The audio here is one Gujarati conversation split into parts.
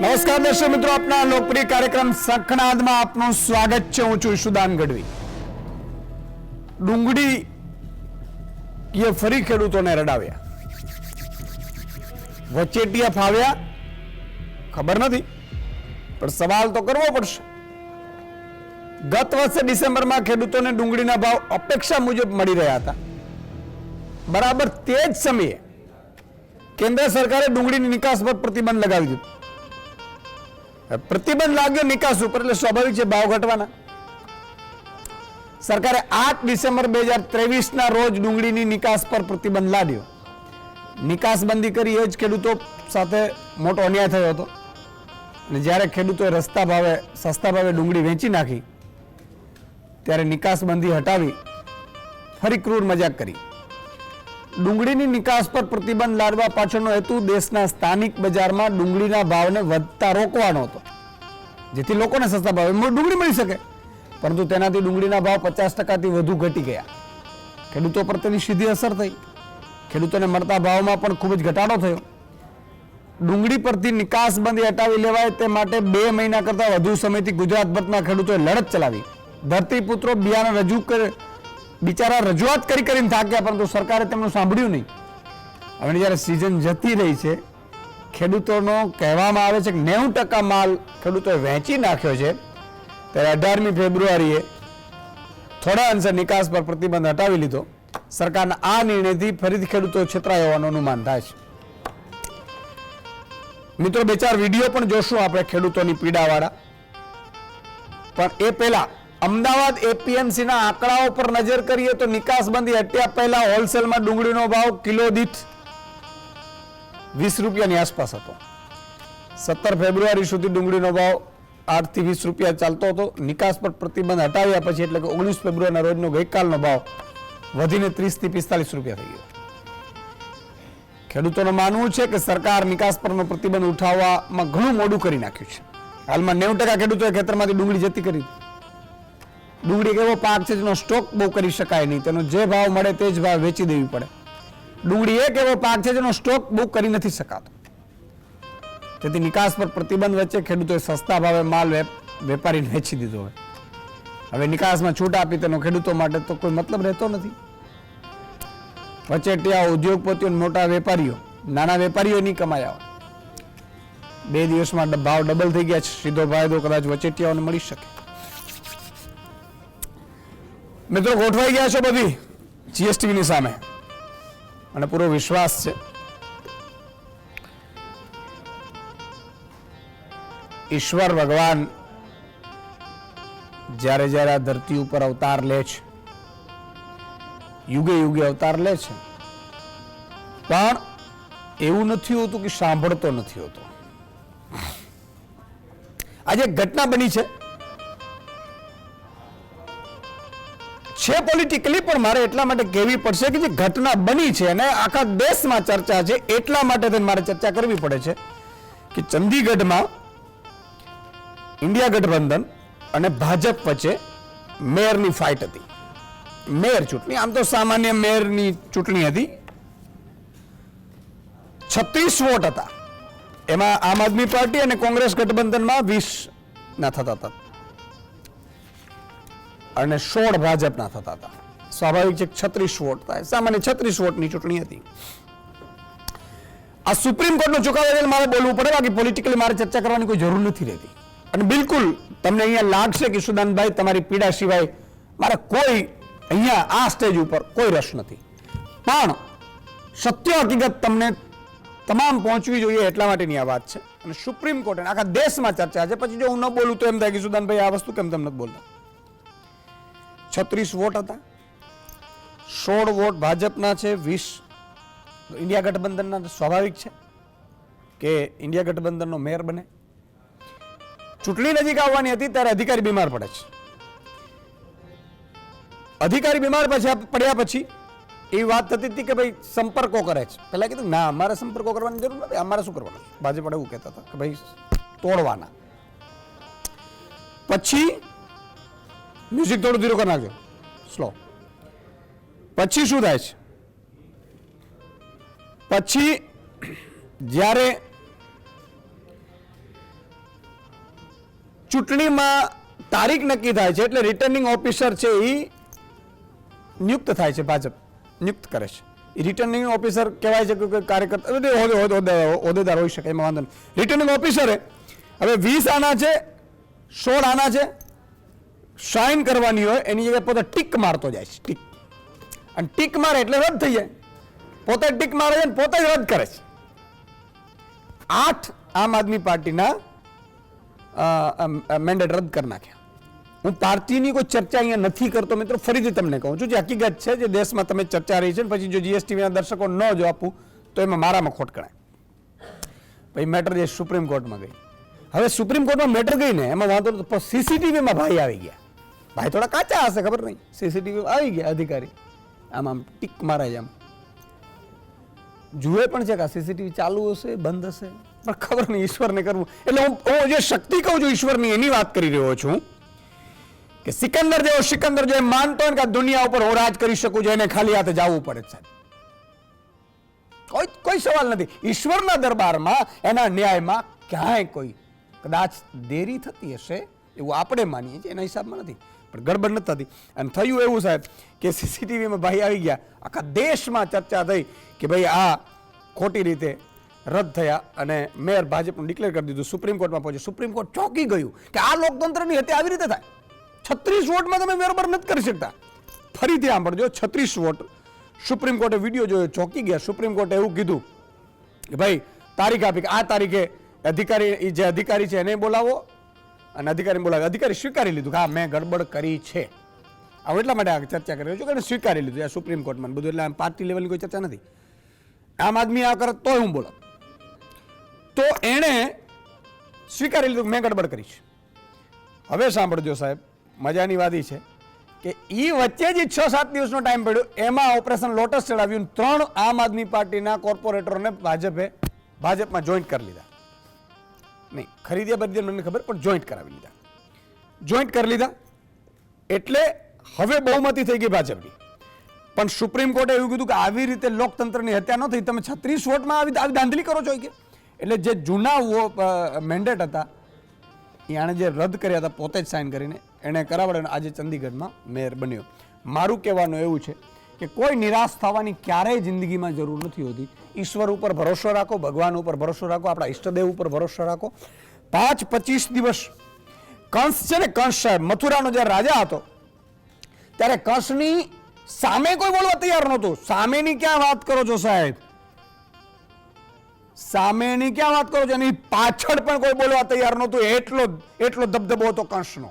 નમસ્કાર દર્શક મિત્રો, આપના લોકપ્રિય કાર્યક્રમ સખણાદમાં આપનું સ્વાગત છે. હું છું ઈશુદાન ગઢવી. ડુંગળી એ ફરી ખેડૂતોને રડાવ્યા, વચેટિયા ફાવ્યા ખબર નથી, પણ સવાલ તો કરવો પડશે. ગત વર્ષે ડિસેમ્બરમાં ખેડૂતોને ડુંગળીના ભાવ અપેક્ષા મુજબ મળી રહ્યા હતા. બરાબર તે જ સમયે કેન્દ્ર સરકારે ડુંગળીની નિકાસ પર પ્રતિબંધ લગાવી દીધો. પ્રતિબંધ લાગ્યો નિકાસ ઉપર એટલે સ્વાભાવિક છે ભાવ ઘટવાના. સરકારે 8 ડિસેમ્બર 2023 ના રોજ ડુંગળીની નિકાસ પર પ્રતિબંધ લાદ્યો. નિકાસબંધી કરી એ જ ખેડૂતો સાથે મોટો અન્યાય થયો હતો. અને જ્યારે ખેડૂતોએ સસ્તા ભાવે ડુંગળી વેચી નાખી, ત્યારે નિકાસબંધી હટાવી ફરી ક્રૂર મજાક કરી. ડુંગળીની નિકાસ પર પ્રતિબંધ લાદવા પાછળનો હેતુ દેશના સ્થાનિક બજારમાં ડુંગળીના ભાવને વધતા રોકવાનો હતો, જેથી લોકોને સસ્તા ભાવે ડુંગળી મળી શકે. પરંતુ તેનાથી ડુંગળીના ભાવ 50% વધુ ઘટી ગયા. ખેડૂતો પર તેની સીધી અસર થઈ. ખેડૂતોને મળતા ભાવમાં પણ ખૂબ જ ઘટાડો થયો. ડુંગળી પરથી નિકાસબંધી હટાવી લેવાય તે માટે 2 મહિના કરતા વધુ સમયથી ગુજરાતભરના ખેડૂતોએ લડત ચલાવી. ધરતીપુત્રો બિયારણ બિચારા રજૂઆત કરીને થાક્યા, પરંતુ સરકારે તેમનું સાંભળ્યું નહીં. હવે જ્યારે સિઝન જતી રહી છે, ખેડૂતોનો કહેવામાં આવે છે કે 90% માલ ખેડૂતોએ વહેંચી નાખ્યો છે, ત્યારે 18મી ફેબ્રુઆરીએ થોડા અંશે નિકાસ પર પ્રતિબંધ હટાવી લીધો. સરકારના આ નિર્ણયથી ફરીથી ખેડૂતો છેતરાયા હોવાનું અનુમાન થાય છે. મિત્રો, 2-4 વિડીયો પણ જોશું આપણે ખેડૂતોની પીડાવાળા. પણ એ પહેલા અમદાવાદ એપીએમસી ના આંકડાઓ પર નજર કરીએ તો નિકાસબંધી હટ્યા પહેલા હોલસેલમાં ડુંગળીનો ભાવ કિલો દીઠ 20 રૂપિયાની આસપાસ હતો. 17 ફેબ્રુઆરી સુધી ડુંગળીનો ભાવ 8 થી 20 રૂપિયા ચાલતો હતો. નિકાસ પર પ્રતિબંધ હટાવ્યા પછી એટલે કે 19 ફેબ્રુઆરીના રોજનો ગઈકાલનો ભાવ વધીને 30 થી 45 રૂપિયા થઈ ગયો. ખેડૂતોનું માનવું છે કે સરકાર નિકાસ પરનો પ્રતિબંધ ઉઠાવવામાં ઘણું મોડું કરી નાખ્યું છે. હાલમાં 90% ખેડૂતોએ ખેતરમાંથી ડુંગળી જતી કરી. ડુંગળી એક એવો પાક છે જેનો સ્ટોક બહુ કરી શકાય નહીં. તેનો જે ભાવ મળે તે જ ભાવ વેચી દેવી પડે. ડુંગળી એક એવો પાક છે જેનો સ્ટોક બહુ કરી નથી શકાતો. તેથી નિકાસ પર પ્રતિબંધ વચ્ચે ખેડૂતોએ સસ્તા ભાવે માલ વેપારીને વેચી દીધો હોય. હવે નિકાસમાં છૂટ આપી તેનો ખેડૂતો માટે તો કોઈ મતલબ રહેતો નથી. વચેટિયા, ઉદ્યોગપતિઓ, મોટા વેપારીઓ, નાના વેપારીઓ નહીં કમાયા હોય. 2 દિવસમાં ભાવ ડબલ થઈ ગયા છે. સીધો ફાયદો કદાચ વચેટિયાઓને મળી શકે. મિત્રો, ગોઠવાઈ ગયા છો બધી જીએસટીવીની સામે અને પૂરો વિશ્વાસ છે. ઈશ્વર ભગવાન જ્યારે જ્યારે આ ધરતી ઉપર અવતાર લે છે, યુગે યુગે અવતાર લે છે, પણ એવું નથી હોતું કે સાંભળતો નથી હોતો. આજે એક ઘટના બની છે પોલિટિકલી, પણ મારે એટલા માટે કહેવી પડશે કે જે ઘટના બની છે અને આખા દેશમાં ચર્ચા છે, એટલા માટે મારે ચર્ચા કરવી પડે છે કે ચંદીગઢમાં ઇન્ડિયા ગઠબંધન અને ભાજપ વચ્ચે મેયરની ફાઇટ હતી. મેયર ચૂંટણી, આમ તો સામાન્ય મેયરની ચૂંટણી હતી. 36 વોટ હતા. એમાં આમ આદમી પાર્ટી અને કોંગ્રેસ ગઠબંધનમાં 20 ના થતા હતા અને 16 ભાજપના થતા હતા. સ્વાભાવિક છે 36 વોટ થાય. સામાન્ય 36 વોટની ચૂંટણી હતી. આ સુપ્રીમ કોર્ટનો ચુકાદો છે, મારે બોલવું પડે. બાકી પોલિટિકલી મારે ચર્ચા કરવાની કોઈ જરૂર નથી રહેતી. અને બિલકુલ તમને અહીંયા લાગશે કે સુદાનભાઈ, તમારી પીડા સિવાય મારે કોઈ અહીંયા આ સ્ટેજ ઉપર કોઈ રસ નથી. પણ સત્ય હકીકત તમને તમામ પહોંચવી જોઈએ એટલા માટેની આ વાત છે. અને સુપ્રીમ કોર્ટે આખા દેશમાં ચર્ચા છે. પછી જો હું ન બોલું તો એમ થાય કે સુદાનભાઈ આ વસ્તુ કેમ તમે નથી બોલતા. 36 વોટ હતા. 16 વોટ ભાજપના છે, 20 ઇન્ડિયા ગઠબંધનના. સ્વાભાવિક છે કે ઇન્ડિયા ગઠબંધનનો મેયર બને. ચૂંટણી નજીક આવવાની હતી ત્યારે અધિકારી બીમાર પડે છે. અધિકારી બીમાર પડ્યા પછી એવી વાત થતી હતી કે ભાઈ સંપર્કો કરે છે. પહેલા કીધું ના, અમારે સંપર્કો કરવાની જરૂર નથી, અમારે શું કરવાનું. ભાજપ એવું કહેતા હતા કે ભાઈ તોડવાના. પછી મ્યુઝિક થોડું ધીરું કરી નાખજો, સ્લો. પછી શું થાય છે? પછી જ્યારે ચૂંટણીમાં તારીખ નક્કી થાય છે એટલે રિટર્નિંગ ઓફિસર છે એ નિયુક્ત થાય છે, ભાજપ નિયુક્ત કરે છે. એ રિટર્નિંગ ઓફિસર કહેવાય છે કે કાર્યકર્તા હોદ્દેદાર હોઈ શકે, એમાં વાંધો નહીં. રિટર્નિંગ ઓફિસરે હવે 20 આના છે, 16 આના છે, સાઇન કરવાની હોય એની જગ્યાએ પોતે ટીક મારતો જાય છે, ટીક. અને ટીક મારે એટલે રદ થઈ જાય, પોતે ટીક મારે છે પોતે જ રદ કરે છે. 8 આમ આદમી પાર્ટીના મેન્ડેટ રદ કરી નાખ્યા. હું પાર્ટીની કોઈ ચર્ચા અહીંયા નથી કરતો મિત્રો, ફરીથી તમને કહું છું, જે હકીકત છે, જે દેશમાં તમે ચર્ચા રહી છે, પછી જો જીએસટીવીના દર્શકો ન જો આપું તો એમાં મારામાં ખોટ ગણાય. પછી મેટર જે સુપ્રીમ કોર્ટમાં ગઈ. હવે સુપ્રીમ કોર્ટમાં મેટર ગઈ ને એમાં વાંધો નથી, સીસીટીવીમાં ભાઈ આવી ગયા. ભાઈ થોડા કાચા હશે, ખબર નહીં, સીસીટીવી આવી ગયા અધિકારી, આમ આમ ટીક મારે આમ જુએ પણ છે કે આ સીસીટીવી ચાલુ હશે બંધ હશે, પણ ખબર નહીં, ઈશ્વરને કરવું. એટલે હું જે શક્તિ કહું છું ઈશ્વરની, એની વાત કરી રહ્યો છું કે સિકંદર જેવો સિકંદર જો એમ માનતો હોય કે આ દુનિયા ઉપર હું રાજ કરી શકું છું, એને ખાલી હાથે જવું પડે સાહેબ, કોઈ સવાલ નથી. ઈશ્વરના દરબારમાં એના ન્યાયમાં ક્યાંય કોઈ કદાચ દેરી થતી હશે એવું આપણે માનીએ છીએ, એના હિસાબમાં નથી, પણ ગડબડ નથી થતી. અને થયું એવું સાહેબ કે સીસીટીવીમાં ભાઈ આવી ગયા, આખા દેશમાં ચર્ચા થઈ કે ભાઈ આ ખોટી રીતે રદ થયા અને મેયર ભાજપનું ડિક્લેર કરી દીધું. સુપ્રીમ કોર્ટમાં પહોંચ્યું, સુપ્રીમ કોર્ટ ચોંકી ગયું કે આ લોકતંત્રની હત્યા આવી રીતે થાય. 36 વોટમાં તમે બરોબર નથી કરી શકતા. ફરીથી સાંભળજો, 36 વોટ સુપ્રીમ કોર્ટે વિડીયો જોયો, ચોંકી ગયા. સુપ્રીમ કોર્ટે એવું કીધું કે ભાઈ તારીખ આપી કે આ તારીખે અધિકારી, જે અધિકારી છે એને બોલાવો, અને અધિકારી બોલાવે. અધિકારી સ્વીકારી લીધું કે હા મેં ગડબડ કરી છે. આવું એટલા માટે આ ચર્ચા કરી રહ્યો છું કે સ્વીકારી લીધું આ સુપ્રીમ કોર્ટમાં બધું, એટલે આમ પાર્ટી લેવલની કોઈ ચર્ચા નથી. આમ આદમી આ કરે તોય હું બોલો, તો એણે સ્વીકારી લીધું મેં ગડબડ કરી છે. હવે સાંભળજો સાહેબ, મજાની વાત એ છે કે એ વચ્ચે જ 6-7 દિવસનો ટાઈમ પડ્યો, એમાં ઓપરેશન લોટસ ચડાવ્યું. 3 આમ આદમી પાર્ટીના કોર્પોરેટરોને ભાજપમાં જોઈન્ટ કરી લીધા. નહીં ખરીદ્યા બરીદ્યા મને ખબર, પણ જોઈન્ટ કરાવી લીધા. જોઈન્ટ કરી લીધા એટલે હવે બહુમતી થઈ ગઈ ભાજપની. પણ સુપ્રીમ કોર્ટે એવું કીધું કે આવી રીતે લોકતંત્રની હત્યા ન થઈ, તમે 36 વોટમાં આવી દાંધલી કરો છો કે. એટલે જે જૂના મેન્ડેટ હતા એ આણે જે રદ કર્યા હતા પોતે જ સાઇન કરીને એણે કરાવડે, આજે ચંદીગઢમાં મેયર બન્યો. મારું કહેવાનું એવું છે કે કોઈ નિરાશ થવાની ક્યારેય જિંદગીમાં જરૂર નથી હોતી. ઈશ્વર ઉપર ભરોસો રાખો, ભગવાન ઉપર ભરોસો રાખો, આપણા ઈષ્ટદેવ ઉપર ભરોસો રાખો. 5-25 દિવસ કંસ છે ને, કંસ સાહેબ મથુરાનો જ્યારે રાજા હતો ત્યારે કંસની સામે કોઈ બોલવા તૈયાર નહોતું. સામેની ક્યાં વાત કરો છો સાહેબ, સામેની ક્યાં વાત કરો છો, એની પાછળ પણ કોઈ બોલવા તૈયાર નહોતું. એટલો દબદબો હતો કંસનો.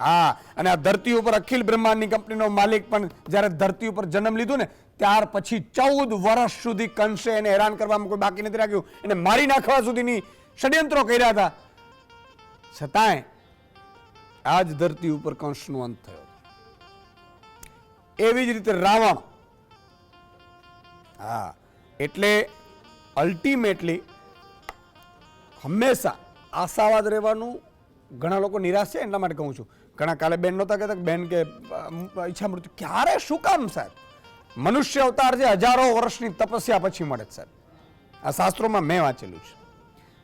હા, અને આ ધરતી ઉપર અખિલ બ્રહ્માંડની કંપનીનો માલિક પણ જ્યારે ધરતી ઉપર જન્મ લીધું ને ત્યાર પછી 14 વર્ષ સુધી કંસે એને હેરાન કરવામાં કોઈ બાકી નથી રાખ્યું. એને મારી નાખવા સુધીની ષડયંત્રો કર્યા હતા, છતાંય આજ ધરતી ઉપર કંસનો અંત થયો. એવી જ રીતે રાવણ. હા, એટલે અલ્ટિમેટલી હંમેશા આશાવાદ રહેવાનું. ઘણા લોકો નિરાશ છે એટલા માટે કહું છું. ઘણા કાલે બેન નહોતા કહેતા બેન કે ઈચ્છા મૃત્યુ ક્યારે, શું કામ સાહેબ? મનુષ્ય અવતાર છે, હજારો વર્ષની તપસ્યા પછી મળે છે સાહેબ. આ શાસ્ત્રોમાં મેં વાંચેલું છે.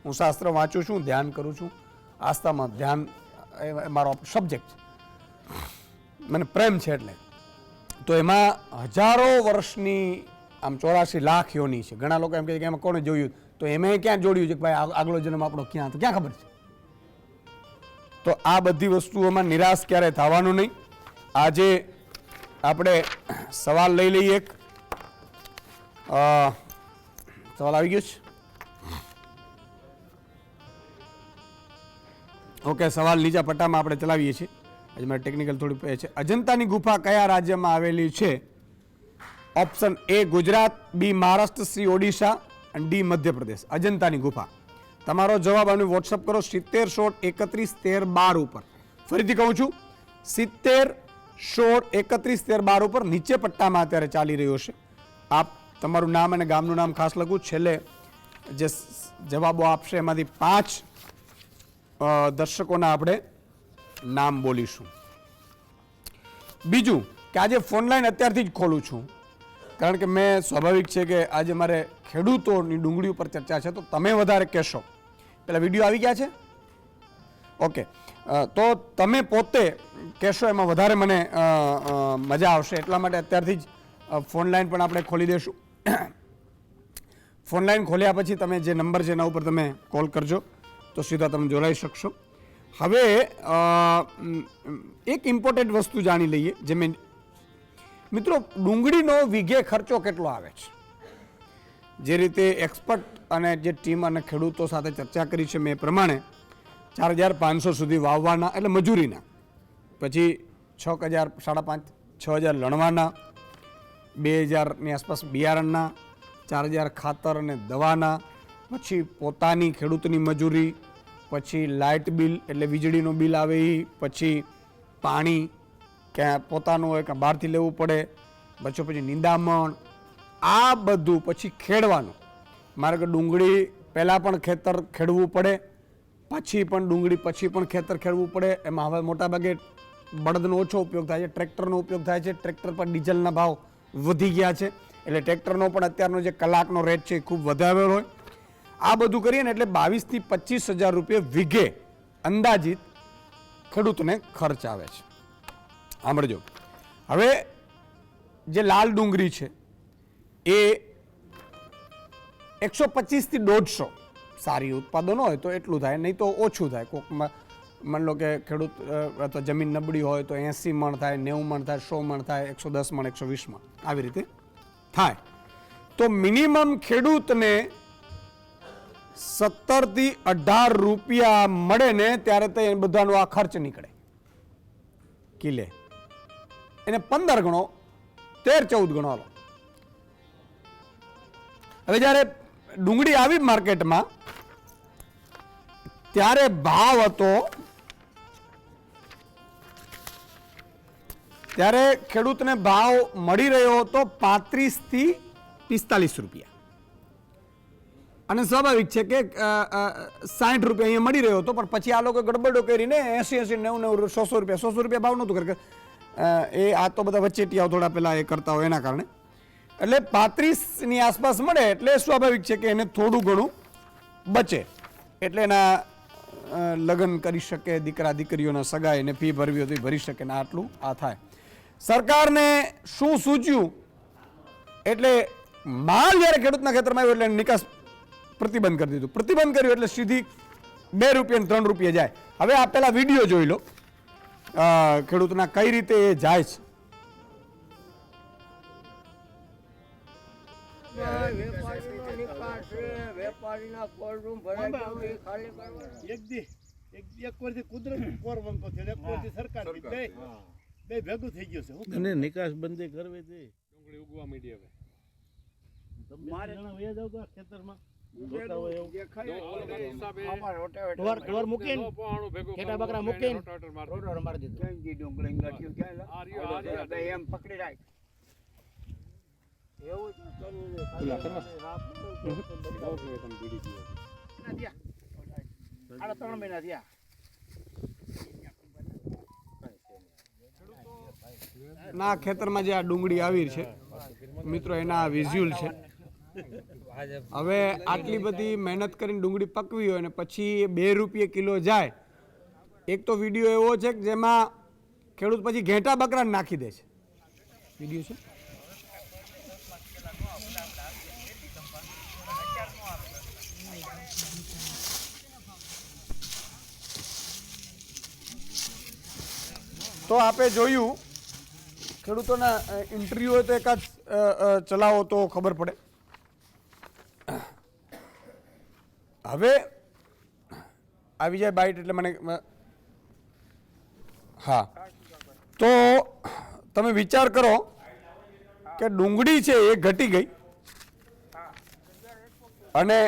હું શાસ્ત્ર વાંચું છું, ધ્યાન કરું છું. આસ્થામાં ધ્યાન એ મારો સબ્જેક્ટ છે, મને પ્રેમ છે. એટલે તો એમાં હજારો વર્ષની આમ 84 લાખ યોની છે. ઘણા લોકો એમ કહે કે એમાં કોણે જોયું, તો એમે ક્યાં જોડ્યું છે કે ભાઈ આગલો જન્મ આપણો ક્યાં હતો, ક્યાં ખબર છે? તો આ બધી વસ્તુઓમાં નિરાશ ક્યારે થવાનું નહીં. આજે આપણે સવાલ લઈ લઈએ. એક સવાલ આવી ગયો છે. ઓકે, સવાલ નીચા પટ્ટામાં આપણે ચલાવીએ છીએ. આજે મારે ટેકનિકલ થોડી છે. અજંતાની ગુફા કયા રાજ્યમાં આવેલી છે? Option A Gujarat, B Maharashtra, C Odisha અને ડી મધ્યપ્રદેશ. અજંતાની ગુફા. તમારો જવાબ આને વોટ્સઅપ કરો 7016311312 ઉપર. ફરીથી કહું છું 7016311312 ઉપર. નીચે પટ્ટામાં અત્યારે ચાલી રહ્યો છે. આપ તમારું નામ અને ગામનું નામ ખાસ લખું. છેલ્લે જે જવાબો આપશે એમાંથી 5 દર્શકોના આપણે નામ બોલીશું. બીજું કે આજે ફોન લાઈન અત્યારથી જ ખોલું છું, કારણ કે મેં સ્વાભાવિક છે કે આજે મારે ખેડૂતોની ડુંગળી ઉપર ચર્ચા છે, તો તમે વધારે કહેશો. પેલા વિડીયો આવી ગયા છે, ઓકે, તો તમે પોતે કહેશો એમાં વધારે મને મજા આવશે, એટલા માટે અત્યારથી જ ફોન લાઈન પણ આપણે ખોલી દઈશું. ફોન લાઈન ખોલ્યા પછી તમે જે નંબર છે એના ઉપર તમે કોલ કરજો તો સીધા તમે જોડાઈ શકશો. હવે એક ઇમ્પોર્ટન્ટ વસ્તુ જાણી લઈએ. જે મેં મિત્રો, ડુંગળીનો વીઘે ખર્ચો કેટલો આવે છે? જે રીતે એક્સપર્ટ અને જે ટીમ અને ખેડૂતો સાથે ચર્ચા કરી છે મેં પ્રમાણે 4,500 સુધી વાવવાના એટલે મજૂરીના, પછી 6,000, 5,500, 6,000 લણવાના, 2,000ની આસપાસ બિયારણના, 4,000 ખાતર અને દવાના, પછી પોતાની ખેડૂતની મજૂરી, પછી લાઇટ બિલ એટલે વીજળીનું બિલ આવે એ, પછી પાણી ક્યાં પોતાનું હોય કે બહારથી લેવું પડે, પછી નિંદામણ, આ બધું પછી ખેડવાનું. મારે કે ડુંગળી પહેલાં પણ ખેતર ખેડવું પડે, પછી પણ ડુંગળી પછી પણ ખેતર ખેડવું પડે. એમાં હવે મોટાભાગે બળદનો ઓછો ઉપયોગ થાય છે, ટ્રેક્ટરનો ઉપયોગ થાય છે. ટ્રેક્ટર પર ડીઝલના ભાવ વધી ગયા છે એટલે ટ્રેક્ટરનો પણ અત્યારનો જે કલાકનો રેટ છે એ ખૂબ વધારેલો હોય. આ બધું કરીએ ને એટલે 22,000 થી 25,000 રૂપિયા વીઘે અંદાજિત ખેડૂતને ખર્ચ આવે છે. સાંભળજો, હવે જે લાલ ડુંગળી છે એ 125 થી 150 સારી ઉત્પાદનો હોય તો એટલું થાય, નહીં તો ઓછું થાય. કોકમાં માની લો કે ખેડૂત અથવા જમીન નબળી હોય તો 80 મણ થાય, 90 મણ થાય, 100 મણ થાય, 110 મણ, 120 મણ આવી રીતે થાય. તો મિનિમમ ખેડૂતને 17 થી 18 રૂપિયા મળે ને ત્યારે તો એ બધાનો આ ખર્ચ નીકળે કિલે. એને 15 ગણો, 13-14 ગણો હાલો. હવે જ્યારે ડુંગળી આવી માર્કેટમાં ત્યારે ભાવ હતો, ત્યારે ખેડૂતને ભાવ મળી રહ્યો હતો 35 થી 45 રૂપિયા. અને સ્વાભાવિક છે કે 60 રૂપિયા અહીંયા મળી રહ્યો હતો, પણ પછી આ લોકો ગડબડો કરીને 80, 90, 100 રૂપિયા ભાવ નહોતું કરે. એ આ તો બધા વચેટિયાઓ થોડા પહેલા એ કરતા હોય એના કારણે. એટલે 35ની આસપાસ મળે એટલે સ્વાભાવિક છે કે એને થોડું ઘણું બચે, એટલે એના લગ્ન કરી શકે, દીકરા દીકરીઓના સગાઈ એને ફી ભરવી હોય તો ભરી શકે ને આટલું આ થાય. સરકારને શું સૂચ્યું એટલે માલ જ્યારે ખેડૂતના ખેતરમાં આવ્યો એટલે નિકાસ પ્રતિબંધ કરી દીધું. પ્રતિબંધ કર્યું એટલે સીધી 2 રૂપિયા ને 3 રૂપિયા જાય. હવે આ પેલા વિડીયો જોઈ લો ખેડૂતના કઈ રીતે એ જાય છે. નિકાસ બંધી કરવી હતી. ડુંગળી ઉગવા માંડી હવે. ખેતરમાં ના ખેતરમાં જે આ ડુંગળી આવી છે મિત્રો, એના વિઝ્યુઅલ છે. હવે આટલી બધી મહેનત કરીને ડુંગળી પકવી હોય ને પછી 2 રૂપિયા કિલો જાય. એક તો વિડીયો એવો છે કે જેમાં ખેડૂત પછી ઘેટા બકરા નાખી દે છે. વિડીયો છે. તો આપણે જોયું, ખેડૂતોના ઇન્ટરવ્યુ હોય તો એકાદ ચલાવો તો ખબર પડે. હવે આવી જાય બાઇટ એટલે મને હા. તો તમે વિચાર કરો કે ડુંગળી છે એ ઘટી ગઈ અને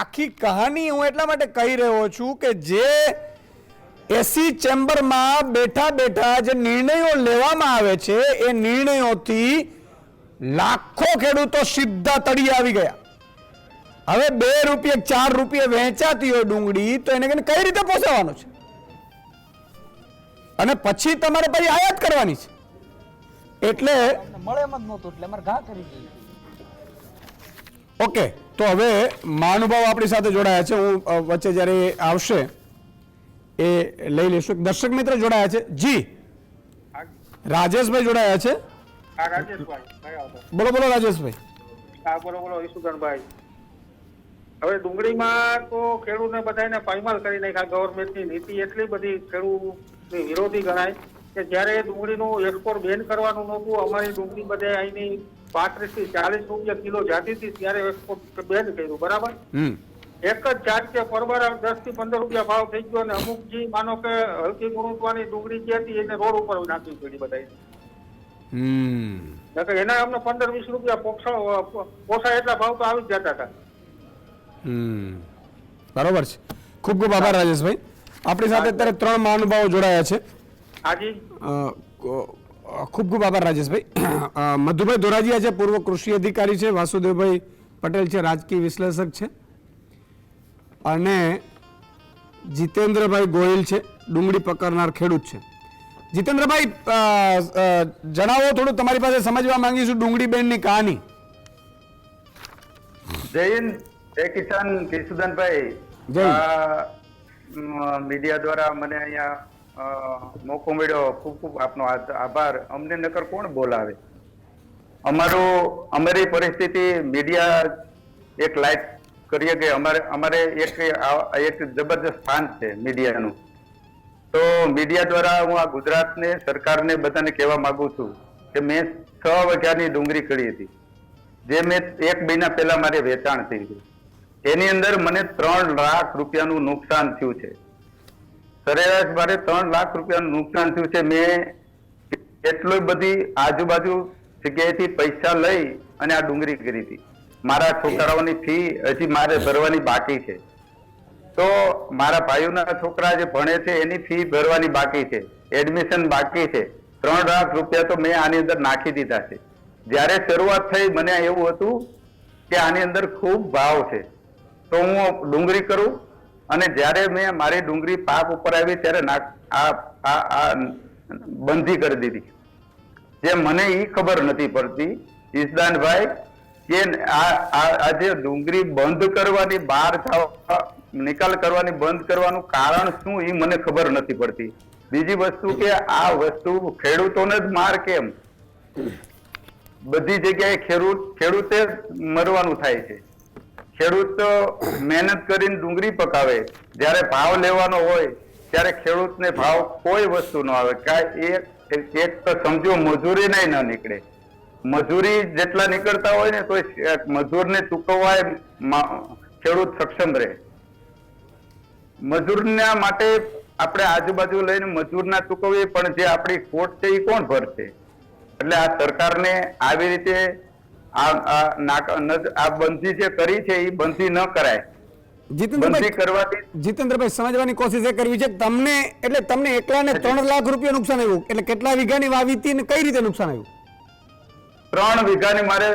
આખી કહાની હું એટલા માટે કહી રહ્યો છું કે જે એસી ચેમ્બરમાં બેઠા બેઠા જે નિર્ણયો લેવામાં આવે છે એ નિર્ણયોથી લાખો ખેડૂતો સીધા તળિયે આવી ગયા. હવે 2 રૂપિયા 4 રૂપિયા વહેંચાતી હોય ડુંગળી તો એને કઈ રીતે પોસાવાનું છે? અને પછી તમારે પછી આયાત કરવાની છે. એટલે મળે એમ જ નહોતું એટલે અમારે ઘા કરી દીધી. ઓકે, તો હવે મહાનુભાવ આપણી સાથે જોડાયા છે. હું વચ્ચે જ્યારે એ આવશે એ લઈ લેશું. એક દર્શક મિત્ર જોડાયા છે. જી, રાજેશભાઈ જોડાયા છે. હા રાજેશભાઈ, કઈ આવતો? બોલો બોલો રાજેશભાઈ. હા બોલો બોલો ઈસુદાનભાઈ. હવે ડુંગળીમાં તો ખેડૂતને બધાને પાયમાલ કરી નાખ્યા. ગવર્મેન્ટની નીતિ એટલી બધી ખેડૂતની વિરોધી ગણાય કે જ્યારે ડુંગળીનું એક્સપોર્ટ બેન કરવાનું નહોતું, અમારી ડુંગળી બધે અહીંની 35 થી 40 રૂપિયા કિલો જાતી હતી ત્યારે એક્સપોર્ટ બેન કર્યું, બરાબર? એક જ જાત કે પરબર 10 થી 15 રૂપિયા ભાવ થઈ ગયો અને અમુક જે માનો કે હલકી ગુણવત્તાની ડુંગળી જે હતી એને રોડ ઉપર નાખવી પડી બધા. એના અમને 15-20 રૂપિયા પોસાય એટલા ભાવ તો આવી જ જતા હતા. બરોબર છે. ખૂબ ખૂબ આભાર રાજેશભાઈ. આપણી સાથે અત્યારે 3 મહાનુભાવો જોડાયા છે. હાજી, ખૂબ ખૂબ આભાર રાજેશભાઈ. મધુભાઈ ધોરાજીયા છે, પૂર્વ કૃષિ અધિકારી છે. વાસુદેવભાઈ પટેલ છે, રાજકીય વિશ્લેષક છે. અને જીતેન્દ્રભાઈ ગોહિલ છે, ડુંગળી પકડનાર ખેડૂત છે. જીતેન્દ્રભાઈ, જણાવો થોડું, તમારી પાસે સમજવા માંગીશું ડુંગળી બેનની કહાની. જય હિન્દ, જય કિસાન. કિશુદાનભાઈ, જય. મીડિયા દ્વારા મને અહીંયા મોકો મળ્યો, ખૂબ ખૂબ આપનો આભાર. અમને નકર કોણ બોલાવે? અમારી પરિસ્થિતિ મીડિયા એક લાઈટ કરીએ કે અમારે એક જબરદસ્ત સ્થાન છે મીડિયાનું. તો મીડિયા દ્વારા હું આ ગુજરાતને, સરકારને બધાને કહેવા માંગુ છું કે મેં 6 વાગ્યાની ડુંગળી કરી હતી, જે મેં 1 મહિના પહેલા મારે વેચાણ થઈ ગયું. એની અંદર મને 3 લાખ રૂપિયાનું નુકસાન થયું છે. સરેરાશ મારે 3 લાખ રૂપિયાનું નુકસાન થયું છે. મેં એટલી બધી આજુબાજુ જગ્યાએથી પૈસા લઈ અને આ ડુંગળી કરી હતી. મારા છોકરાઓની ફી હજી મારે ભરવાની બાકી છે. તો મારા ભાઈઓના છોકરા જે ભણે છે એની ફી ભરવાની બાકી છે, એડમિશન બાકી છે. 3 લાખ રૂપિયા તો મેં આની અંદર નાખી દીધા છે. જ્યારે શરૂઆત થઈ મને એવું હતું કે આની અંદર ખૂબ ભાવ છે, તો હું ડુંગળી કરું. અને જ્યારે મેં મારી ડુંગળી પાક ઉપર આવી ત્યારે બંધી કરી દીધી. જે મને એ ખબર નથી પડતી ઈસદાનભાઈ કે આ જે ડુંગળી બંધ કરવાની, બહાર નિકાલ કરવાની બંધ કરવાનું કારણ શું, એ મને ખબર નથી પડતી. બીજી વસ્તુ કે આ વસ્તુ ખેડૂતોને જ માર કેમ? બધી જગ્યાએ ખેડૂતે મરવાનું થાય છે. ખેડૂત મહેનત કરીને ડુંગળી પકાવે, જ્યારે ભાવ લેવાનો હોય ત્યારે ખેડૂતને ભાવ કોઈ વસ્તુ ન આવે. એક તો સમજો મજૂરી નહીં ન નીકળે. મજૂરી જેટલા નીકળતા હોય ને તો મજૂરને ચૂકવવા ખેડૂત સક્ષમ રહે. મજૂરના માટે આપણે આજુબાજુ લઈને મજૂરના ચૂકવીએ, પણ જે આપણી ખોટ છે એ કોણ ભરશે? એટલે આ સરકારને આવી રીતે આ બંધી જે કરી છે એ બંધી ન કરાય. જીતેન્દ્રભાઈ, સમજવાની કોશિશ એ કરવી છે તમને, એટલે તમને એકલાને 3 લાખ રૂપિયા નુકસાન આવ્યું, એટલે કેટલા વીઘાની વાવી હતી અને કઈ રીતે નુકસાન આવ્યું? 3 વીઘાની મારે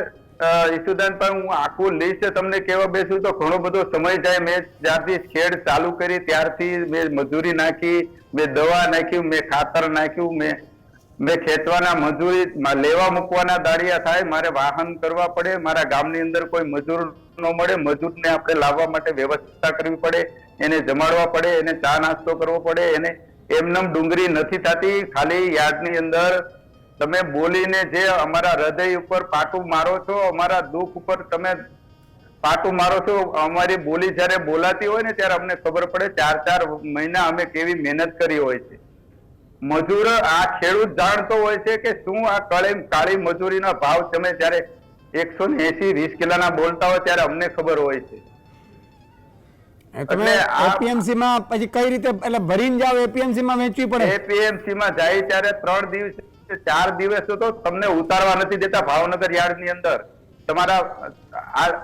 ઈસુદાન પર હું આખું લિસ્ટ તમને કહેવા બેસું તો ઘણો બધો સમય જાય. મેં જ્યારથી ખેડ ચાલુ કરી ત્યારથી મેં મજૂરી નાખી, મેં દવા નાખી, મેં ખાતર નાખ્યું, મેં ખેંચવાના મજૂરી લેવા મૂકવાના દાડિયા થાય, મારે વાહન કરવા પડે, મારા ગામની અંદર કોઈ મજૂર ન મળે, મજૂરને આપણે લાવવા માટે વ્યવસ્થા કરવી પડે, એને જમાડવા પડે, એને ચા નાસ્તો કરવો પડે. એને એમનેમ ડુંગળી નથી થતી. ખાલી યાર્ડની અંદર તમે બોલીને જે અમારા હૃદય ઉપર પાટું મારો છો, અમારા દુઃખ ઉપર તમે પાટું મારો છો. અમારી બોલી જયારે બોલાતી હોય ને ત્યારે અમને ખબર પડે 4 મહિના અમે કેવી મહેનત કરી હોય છે. મજૂર આ ખેડૂત જાણતો હોય છે કે શું આ કાળી મજૂરીના ભાવ તમે જયારે 180-20 કિલોના બોલતા હોય ત્યારે અમને ખબર હોય છે. તમે એપીએમસી માં પછી કઈ રીતે એટલે ભરીને જાવ, એપીએમસી માં વેચવી પડે? એપીએમસી માં જાય ત્યારે 3 દિવસ 4 દિવસ તો તમને ઉતારવા નથી દેતા ભાવનગર યાર્ડ ની અંદર. તમારા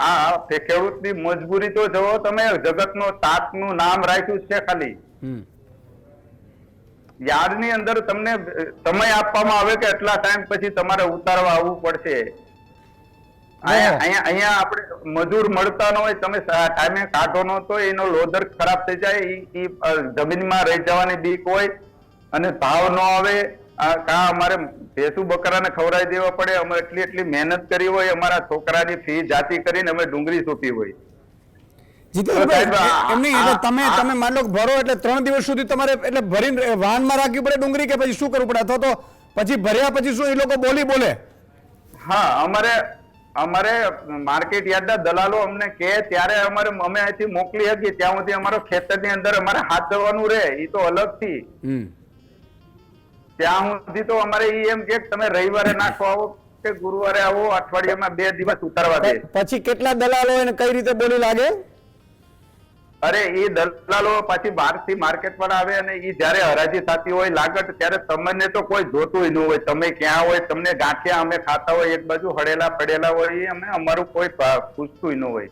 આ ખેડૂતની મજબૂરી તો જુઓ તમે. જગતનો તાતનું નામ રાખ્યું છે ખાલી. યાર્ડ ની અંદર તમને સમય આપવામાં આવે કે એટલા ટાઈમ પછી તમારે ઉતારવા આવવું પડશે. અહીંયા આપણે મજૂર મળતા ન હોય, તમે ટાઈમે કાઢો ન તો એનો લોધર ખરાબ થઈ જાય, જમીનમાં રહી જવાની બીક હોય અને ભાવ ન આવે કા અમારે ભેંસુ બકરાને ખવડાવી દેવા પડે, અમે એટલી મહેનત કરી હોય, અમારા છોકરાની ફી જાતી કરીને અમે ડુંગળી સોંપી હોય. જીતેન્દ્રભાઈ, તો સાહેબ, એમ નહીં, એટલે તમે માન લો કે ભરો એટલે 3 દિવસ સુધી તમારે એટલે ભરીને વાહનમાં રાખવી પડે ડુંગળી, કે પછી શું કરવું પડે? અથવા તો પછી ભર્યા પછી શું એ લોકો બોલે? હા, અમારે માર્કેટ યાર્ડના દલાલો અમને કહે ત્યારે અમે અહીંથી મોકલી શકીએ, ત્યાં સુધી અમારો ખેતરની અંદર અમારે હાથ ધરવાનું રહે, એ તો અલગથી. ત્યાં સુધી તો અમારે એમ કે તમે રવિવારે નાખો આવો કે ગુરુવારે આવો, અઠવાડિયામાં 2 દિવસ ઉતારવા દે. પછી કેટલા દલાલો એને કઈ રીતે બોલી લાગે? અરે એ દલાલો પાછી બહારથી માર્કેટ પર આવે અને એ જયારે હરાજી થતી હોય લાગત, ત્યારે તમને તો કોઈ જોતું ન હોય, તમે ક્યાં હોય, તમને ગાંઠિયા અમે ખાતા હોય એક બાજુ હળેલા પડેલા હોય, અમે અમારું કોઈ પૂછતું ન હોય.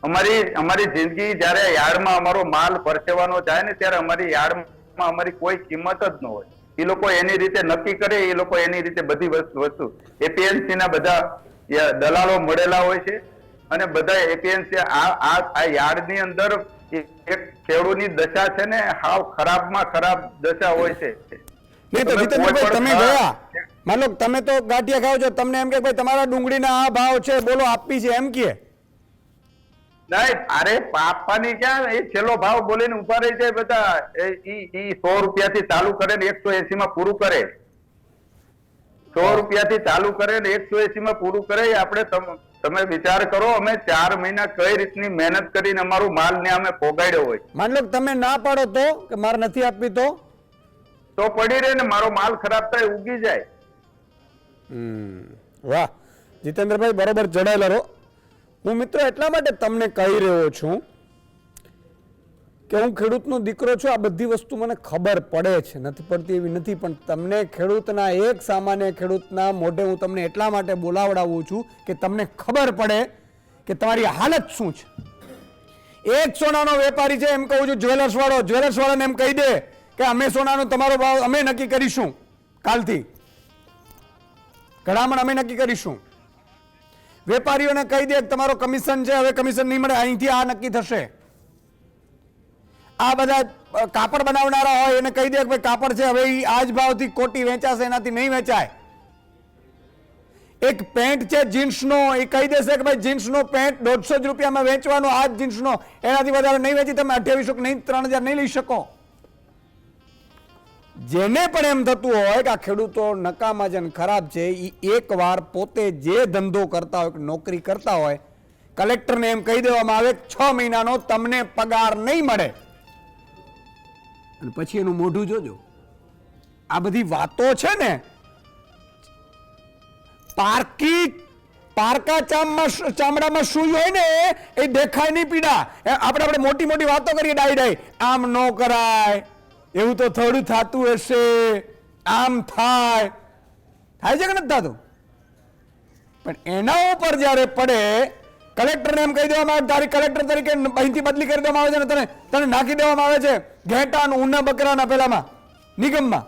અમારી જિંદગી જયારે યાર્ડમાં અમારો માલ પરસેવાનો જાય ને ત્યારે અમારી યાર્ડમાં અમારી કોઈ કિંમત જ ન હોય. એ લોકો એની રીતે નક્કી કરે, એ લોકો એની રીતે બધી વસ્તુ એપીએમસી ના બધા દલાલો મળેલા હોય છે અને બધા એપીએમસી આ યાર્ડની અંદર એક ખેડૂતની દશા છે ને હાવ ખરાબમાં ખરાબ દશા હોય છે. નહીં તો જીતેન્દ્રભાઈ, તમે ગયા, માન લો તમે તો ગાંઠિયા ખાવ છો, તમને એમ કે ભાઈ તમારા ડુંગળીના આ ભાવ છે, બોલો આપી છે, એમ કે? નહીં, અરે આપવાની ક્યાં, એ છેલ્લો ભાવ બોલીને ઉભા રહી જાય બધા. ઈ 100 રૂપિયાથી ચાલુ કરે ને 180 માં પૂરું કરે. 100 રૂપિયાથી ચાલુ કરે ને 180 માં પૂરું કરે. આપણે તમે વિચાર કરો, અમે 4 મહિના કઈ રીતની મહેનત કરીને અમારો માલ ને અમે પોગાડ્યો હોય. માન લો તમે ના પાડો તો કે મારે નથી આપવી તો પડી રહે ને મારો માલ ખરાબ થાય, ઉગી જાય. વાહ જીતેન્દ્રભાઈ, બરોબર જડાયેલા રહો. હું મિત્રો એટલા માટે તમને કહી રહ્યો છું કે હું ખેડૂતનો દીકરો છું, આ બધી વસ્તુ મને ખબર પડે છે, નથી પડતી એવી નથી, પણ તમને ખેડૂતના, એક સામાન્ય ખેડૂતના મોઢે હું તમને એટલા માટે બોલાવડાવું છું કે તમને ખબર પડે કે તમારી હાલત શું છે. એક સોનાનો વેપારી છે, એમ કહું છું જ્વેલર્સ વાળાને એમ કહી દે કે અમે સોનાનો તમારો ભાવ અમે નક્કી કરીશું, કાલથી ઘડામણ અમે નક્કી કરીશું. વેપારીઓને કહી દે તમારો કમિશન છે, હવે કમિશન નહીં મળે, અહીંથી આ નક્કી થશે. આ બધા કાપડ બનાવનારા હોય એને કહી દે કે ભાઈ કાપડ છે, હવે આ જ ભાવથી કોટી વેચાશે, એનાથી નહીં વેચાય. એક પેન્ટ છે જીન્સનો, એ કહી દેશે કે ભાઈ જીન્સનો પેન્ટ 150 રૂપિયામાં વેચવાનો, આ જ જીન્સનો, એનાથી વધારે નહીં વેચી, તમે 2800 કે નહીં 3000 નહીં લઈ શકો. જેને પણ એમ થતું હોય કે આ ખેડૂતો નકામા છે, ખરાબ છે, એ એકવાર પોતે જે ધંધો કરતા હોય, નોકરી કરતા હોય, કલેક્ટરને એમ કહી દેવામાં આવે 6 મહિનાનો તમને પગાર નહીં મળે, અને પછી એનું મોઢું જોજો. આ બધી વાતો છે ને, પારકા ચામડામાં સુઈ હોય ને એ દેખાય નહીં પીડા. આપણે મોટી મોટી વાતો કરીએ, ડાઈ આમ ન કરાય, એવું તો થોડું થતું હશે, આમ થાય છે કે નથી થતું? પણ એના ઉપર જયારે પડે, કલેક્ટરને એમ કહી દેવામાં આવે તારી કલેક્ટર તરીકે અહીંથી બદલી કરી દેવામાં આવે છે ને તને નાખી દેવામાં આવે છે ઘેટા ઊના બકરાના પેલામાં નિગમમાં,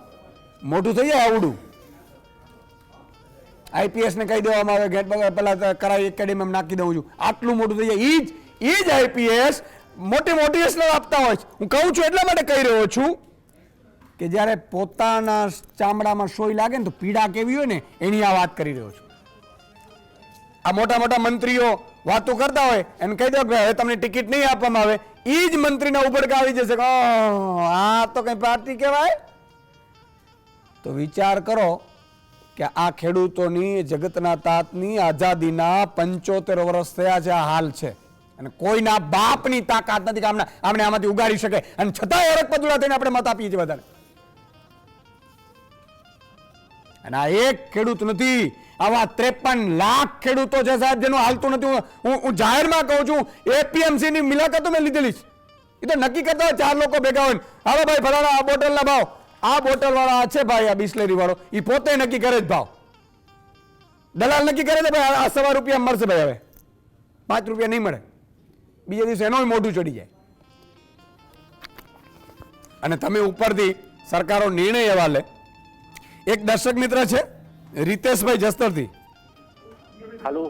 મોટું થઈ જાય આવડું. આઈપીએસ ને કહી દેવામાં આવે ઘેટ બકરા પેલા કરાવી એકેડેમી નાખી દઉં છું, આટલું મોટું થઈ જાય. એ જ આઈપીએસ મોટી મોટિવેશનલ આપતા હોય છે. હું કહું છું એટલા માટે કહી રહ્યો છું કે જ્યારે પોતાના ચામડામાં સોય લાગે ને તો પીડા કેવી હોય ને એની આ વાત કરી રહ્યો છું. આ મોટા મોટા મંત્રીઓ વાતો કરતા હોય એને કહી દો કે હવે તમને ટિકિટ નહીં આપવામાં આવે, એ જ મંત્રીના ઉબડકા આવી જશે કે આ તો કઈ પાર્ટી કહેવાય. તો વિચાર કરો કે આ ખેડૂતોની, જગતના તાતની આઝાદીના 75 વર્ષ થયા છે, આ હાલ છે, અને કોઈના બાપની તાકાત નથી કે આમને આમાંથી ઉગાડી શકે, અને છતાંય ઓરખ પદુડા થઈને આપણે મત આપીએ છીએ બધાને. અને આ એક ખેડૂત નથી, આવા 53 લાખ ખેડૂતો છે સાહેબ જેનું હાલતું નથી. હું જાહેરમાં કહું છું, એપીએમસી ની મુલાકાતો મેં લીધેલી છે. એ તો નક્કી કરતા હોય 4 લોકો ભેગા હોય, હવે ભાઈ ફલાણા આ બોટલના ભાવ, આ બોટલ વાળા છે ભાઈ, આ બિસ્લેરી વાળો એ પોતે નક્કી કરે જ ભાવ, દલાલ નક્કી કરે છે ભાઈ આ 1.25 રૂપિયા મળશે ભાઈ, હવે 5 રૂપિયા નહીં મળે, બીજા દિવસે એનો મોઢું ચડી જાય. અને તમે ઉપરથી સરકારો નિર્ણય એવા લે. એક દર્શક મિત્ર છે રીતેશભાઈ જસ્તરથી. હાલો,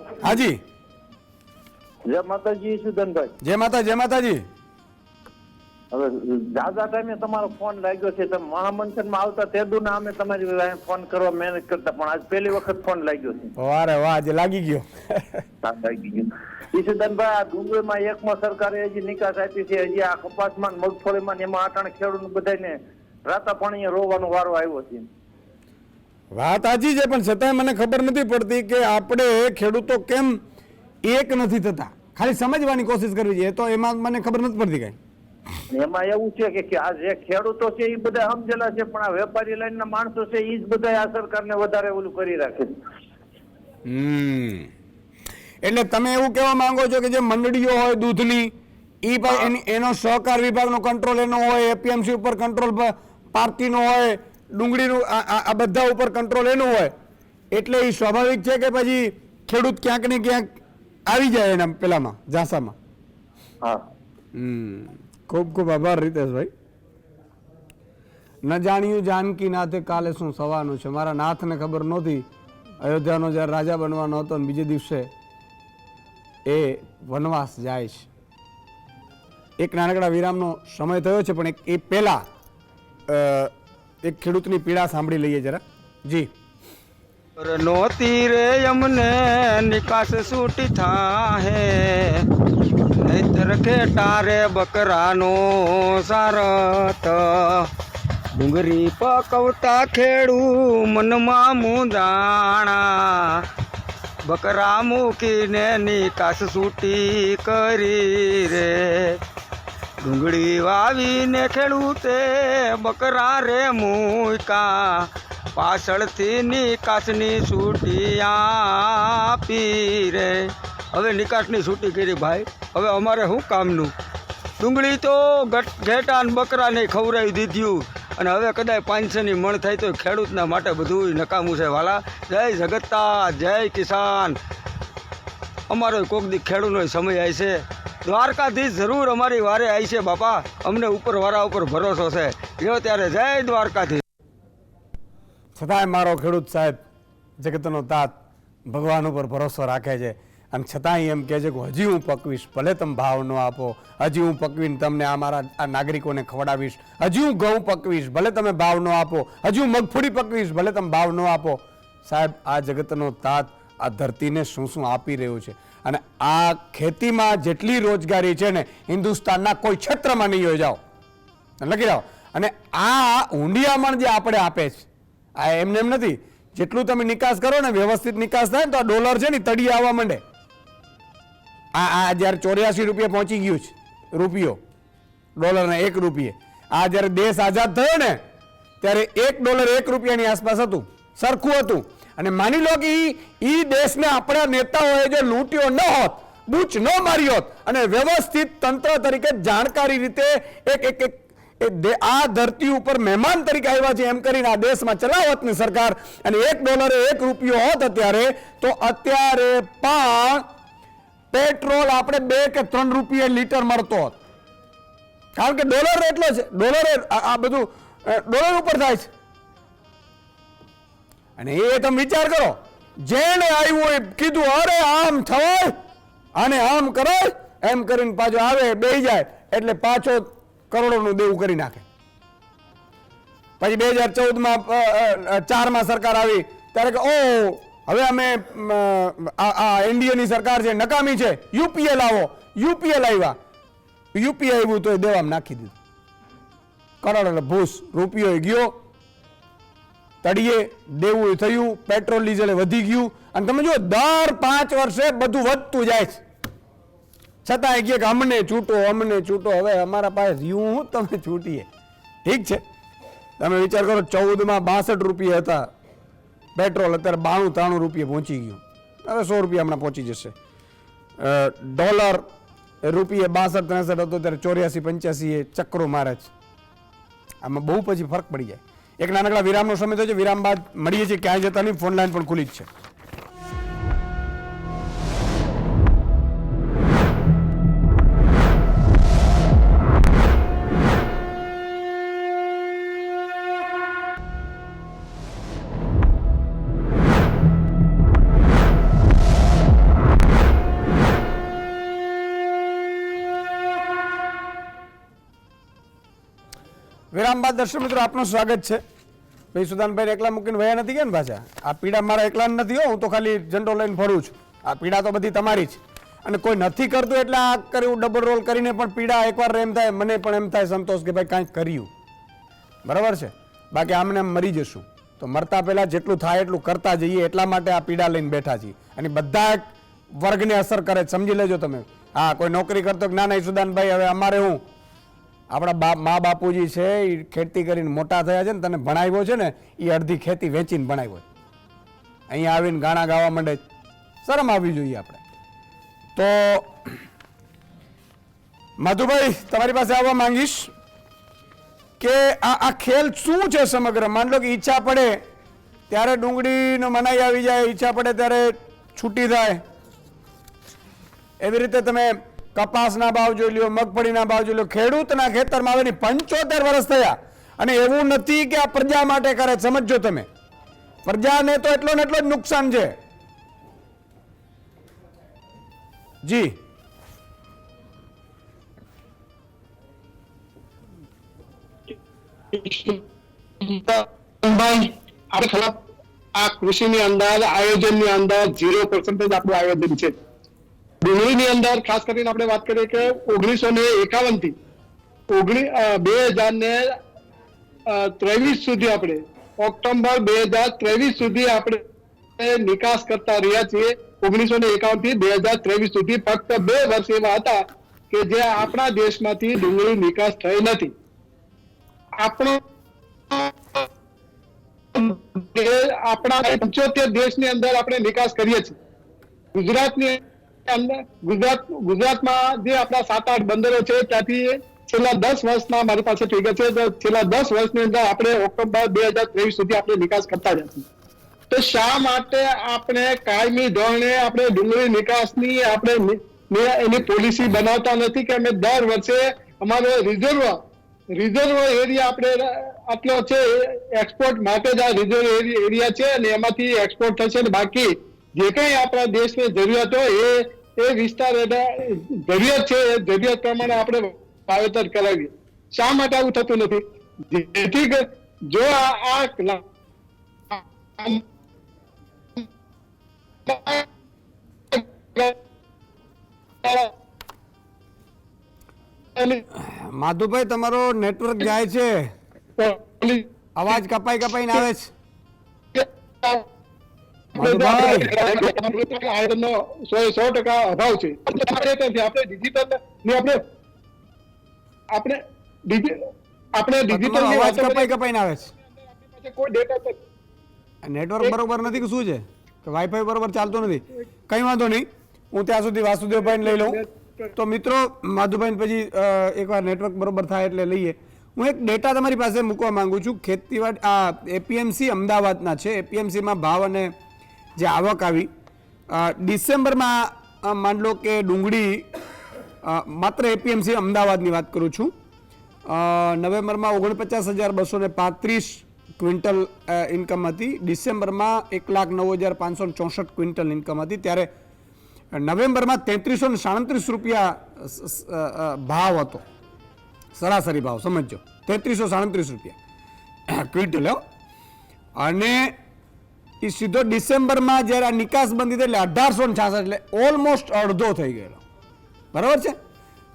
હવે જાજા ટાઈમે તમારો ફોન લાગ્યો છે. તમે મહામંથનમાં આવતા તે દુના અમે તમારી વાંહે ફોન કરવા મહેનત કરતા, પણ આજ પહેલી વખત ફોન લાગ્યો છે. વારે વાહ, આજે લાગી ગયો. હા, લાગી ગયો. ઈશુદાનભાઈ, આ ડુંગળીમાં એકમાં સરકારે હજી નિકાસ આપી છે, હજી આ કપાસમાં ને મગફળીમાં ને એમાં અટાણે ખેડૂત બધાને રાતા પાણીએ રોવાનો વારો આવ્યો છે. વાત સાચી છે, પણ છતાંય મને ખબર નથી પડતી કે આપણે ખેડૂતો કેમ એક નથી થતા. ખાલી સમજવાની કોશિશ કરવી જોઈએ, તો એમાં મને ખબર નથી પડતી કઈ. એમાં એવું છે કે આ જે ખેડૂતો છે એ બધા સમજેલા છે, પણ આ વેપારી લાઈન ના માણસો છે એ જ બધા આ સરકારને વધારે ઓલું કરી રાખે છે. એટલે તમે એવું કહેવા માંગો છો કે જે મંડળીઓ હોય દૂધની, એ પણ એનો સહકાર વિભાગનો કંટ્રોલ એનો હોય, એપીએમસી ઉપર કંટ્રોલ પાર્ટીનો હોય, ડુંગળીનું આ બધા ઉપર કંટ્રોલ એનું હોય, એટલે એ સ્વાભાવિક છે કે પછી ખેડૂત ક્યાંક ને ક્યાંક આવી જાય એના પેલામાં ઝાંસામાં. હા, ખૂબ ખૂબ આભાર રીતેશભાઈ. ન જાણ્યું જાનકી નાથે કાલે શું સવાનું છે. મારા નાથને ખબર નહોતી અયોધ્યાનો જ્યારે રાજા બનવાનો હતો ને બીજે દિવસે એ વનવાસ જાય છે. એક નાનકડા વિરામનો સમય થયો છે, પણ એ પહેલા એક ખેડૂતની પીડા સાંભળી લઈએ જરા. જી. નહોતી રે અમને નિકાસ છૂટી થાહે, નહીતર ખેટા રે બકરાનો સારત. ડુંગળી પકવતા ખેડૂ મનમાં મુંજાણા, બકરા મૂકીને નિકાસ છૂટી કરી રે. ડુંગળી વાવીને ખેડૂતે બકરા રે મૂકા, પાછળથી નિકાસની છૂટી આપી રે. હવે નિકાસની છૂટી કરી ભાઈ, હવે અમારે શું કામનું? ડુંગળી તો ઘેટા ને બકરાને ખવડાવી દીધું, અને હવે કદાચ 500ની મણ થાય તો ખેડૂતના માટે બધું નકામું છે વાલા. જય જગતતા, જય કિસાન. અમારો કોક દી ખેડૂતનો સમય આવી છે. દ્વારકાધીશ જરૂર અમારી વારે આવી છે બાપા, અમને ઉપર વાળા ઉપર ભરોસો છે. જો ત્યારે જય દ્વારકાધીશ. છતાંય મારો ખેડૂત સાહેબ જગતનો તાત ભગવાન ઉપર ભરોસો રાખે છે, અને છતાંય એમ કહે છે કે હજી હું પકવીશ, ભલે તમે ભાવ ન આપો, હજી હું પકવીને તમને આ મારા આ નાગરિકોને ખવડાવીશ, હજી હું ઘઉં પકવીશ, ભલે તમે ભાવ ન આપો, હજી હું મગફળી પકવીશ, ભલે તમે ભાવ ન આપો. સાહેબ, આ જગતનો તાત આ ધરતીને શું શું આપી રહ્યું છે, અને આ ખેતીમાં જેટલી રોજગારી છે ને હિન્દુસ્તાનના કોઈ ક્ષેત્રમાં નહીં યોજાઓ, લખી જાઓ. અને આ ઊંડિયામણ જે આપણે આપે છે, આ એમને એમ નથી. જેટલું તમે નિકાસ કરો ને, વ્યવસ્થિત નિકાસ થાય ને, તો આ ડોલર છે ને તળિયે આવવા માંડે. આ જ્યારે 84 રૂપિયા પહોંચી ગયું છે રૂપિયો, ડોલરના 1 રૂપિયે. આ જ્યારે દેશ આઝાદ થયો ને ત્યારે $1 1 રૂપિયાની આસપાસ હતું, સરખું હતું. અને માની લો કે ઈ દેશને આપણા નેતાઓએ જો લૂંટ્યો ન હોત, બૂચ ન મારી હોત, અને વ્યવસ્થિત તંત્ર તરીકે જાણકારી રીતે આ ધરતી ઉપર મહેમાન તરીકે આવ્યા છે એમ કરીને આ દેશમાં ચલાવત ને સરકાર, અને $1 1 રૂપિયો હોત અત્યારે, તો અત્યારે પણ પેટ્રોલ આપણે 2 કે 3 રૂપિયે લીટર મળતો હોત. કારણ કે ડોલર એટલો છે, ડોલર આ બધું ડોલર ઉપર થાય છે. અને એ તમે વિચાર કરો, જેને આવ્યું એ કીધું અરે આમ થવાય અને આમ કરાય, એમ કરીને પાછો આવે, બેસી જાય એટલે પાછો કરોડોનું દેવું કરી નાખે. પછી 2014માં 4માં સરકાર આવી ત્યારે કે ઓ હવે અમે આ એનડીએની સરકાર છે નકામી છે, યુપીએ લાવો. યુપીએ લાવ્યા, યુપીએ આવ્યું તો એ દેવામાં નાખી દીધું. કરોડ એટલે ભૂસ, રૂપિયો ગયો તળિયે, દેવું થયું, પેટ્રોલ ડીઝલ વધી ગયું. અને તમે જુઓ દર 5 વર્ષે બધું વધતું જાય છે, છતાં કહે કે અમને છૂટો, અમને છૂટો. હવે અમારા પાસે રહ્યું હું તમે છૂટીએ? ઠીક છે, તમે વિચાર કરો, 14માં 62 રૂપિયા હતા પેટ્રોલ, અત્યારે 92-93 રૂપિયા પહોંચી ગયું. હવે 100 રૂપિયા હમણાં પહોંચી જશે. ડોલર રૂપિયે 62-63 હતો, ત્યારે 84-85 એ ચક્રો મારે છે. આમાં બહુ પછી ફરક પડી જાય. એક નાનકડા વિરામનો સમય થયો છે, વિરામ બાદ મળીએ છીએ. ક્યાંય જતા નહીં, ફોન લાઈન પણ ખુલ્લી જ છે. વિરામ બાદ દર્શક મિત્રો આપનું સ્વાગત છે. ભાઈ સુદાનભાઈ એકલા મૂકીને વયા નથી ગયા ને પાછા. આ પીડા મારા એકલા નથી હો, હું તો ખાલી ઝંડો લઈને ફરું છું. આ પીડા તો બધી તમારી જ, અને કોઈ નથી કરતું એટલે આ કર્યું ડબલ રોલ કરીને પણ પીડા એકવાર એમ થાય, મને પણ એમ થાય સંતોષ કે ભાઈ કાંઈક કર્યું, બરાબર છે. બાકી આમને આમ મરી જશું, તો મરતા પહેલા જેટલું થાય એટલું કરતા જઈએ, એટલા માટે આ પીડા લઈને બેઠા છીએ. અને બધા વર્ગને અસર કરે, સમજી લેજો તમે. હા, કોઈ નોકરી કરતો કે ના ના સુદાનભાઈ હવે અમારે હું, આપણા મા બાપુજી છે એ ખેતી કરીને મોટા થયા છે ને, તને ભણાવ્યો છે ને એ અડધી ખેતી વેચીને ભણાવ્યો. અહીંયા આવીને ગાણા ગાવા માંડે, શરમ આવવી જોઈએ આપણે તો. મધુભાઈ તમારી પાસે આવવા માંગીશ કે આ ખેલ શું છે સમગ્ર. માન લો કે ઈચ્છા પડે ત્યારે ડુંગળીનો મનાઈ આવી જાય, ઈચ્છા પડે ત્યારે છૂટી થાય. એવી રીતે તમે કપાસના ભાવ જોઈ લ્યો, મગફળીના ભાવ જોઈ લો. ખેડૂતના ખેતરમાં આવીને 75 વર્ષ થયા, અને એવું નથી કે આ પ્રજા માટે કરે. સમજો તમે, પ્રજાને તો એટલો ને એટલો જ નુકસાન છે. જી આપણે ખરાબ આ કૃષિની અંદર આયોજનની અંદર 0% આપણું આયોજન છે. ડુંગળીની અંદર ખાસ કરીને આપણે વાત કરીએ કે 1951 થી 2023 સુધી આપણે ઓક્ટોબર 2023 સુધી આપણે નિકાસ કરતા રહ્યા છીએ. 1951 થી 2023 સુધી ફક્ત 2 વર્ષ એવા હતા કે જે આપણા દેશમાંથી ડુંગળી નિકાસ થઈ નથી. આપણો આપણા 75 દેશની અંદર આપણે નિકાસ કરીએ છીએ. ગુજરાતની અંદર ગુજરાતમાં જે આપણા 7-8 બંદરો છે ત્યાંથી છેલ્લા 10 વર્ષના મારી પાસે ફિગર છે, તો છેલ્લા 10 વર્ષની અંદર આપણે ઓક્ટોબર 2023 સુધી આપણે નિકાસ કરતા રહ્યા છીએ. તો શા માટે આપણે કાયમી ધોરણે આપણે ડુંગળી નિકાસની આપણે એની પોલિસી બનાવતા નથી કે અમે દર વર્ષે અમારો રિઝર્વ એરિયા આપણે આટલો છે, એક્સપોર્ટ માટે જ આ રિઝર્વ એરિયા છે અને એમાંથી એક્સપોર્ટ થશે, ને બાકી જે કંઈ આપણા દેશની જરૂરિયાત હોય એ વિસ્તાર જરૂરિયાત છે એ જરૂરિયાત પ્રમાણે આપણે વાવેતર કરાવીએ. શા માટે આવું થતું નથી? જેથી જો આ માધુભાઈ તમારો નેટવર્ક જાય છે, અવાજ કપાઈને આવે છે. આયોજનનો 100% અભાવ છે. આપણે ડિજિટલ આપણે ડિજિટલ અવાજ કપાઈને આવે છે. કોઈ ડેટા નેટવર્ક બરોબર નથી કે શું છે, કે વાઈફાઈ બરોબર ચાલતું નથી? કંઈ વાંધો નહીં, હું ત્યાં સુધી વાસુદેવભાઈને લઈ લઉં. તો મિત્રો માધુભાઈ પછી એકવાર નેટવર્ક બરોબર થાય એટલે લઈએ. હું એક ડેટા તમારી પાસે મૂકવા માંગુ છું. ખેતીવાડી આ એપીએમસી અમદાવાદના છે. એપીએમસીમાં ભાવ અને જે આવક આવી ડિસેમ્બરમાં, માન લો કે ડુંગળી માત્ર એપીએમસી અમદાવાદની વાત કરું છું, નવેમ્બરમાં 49,235 ક્વિન્ટલ ઇન્કમ હતી. ડિસેમ્બરમાં 1,09,564 ક્વિન્ટલ ઇન્કમ હતી. ત્યારે નવેમ્બરમાં 3337 રૂપિયા ભાવ હતો, સરાસરી ભાવ સમજો, 3337 રૂપિયા ક્વિન્ટલ. અને એ સીધો ડિસેમ્બરમાં જ્યારે આ નિકાસ બંધી થઈ એટલે 1866, એટલે ઓલમોસ્ટ અડધો થઈ ગયેલો, બરાબર છે.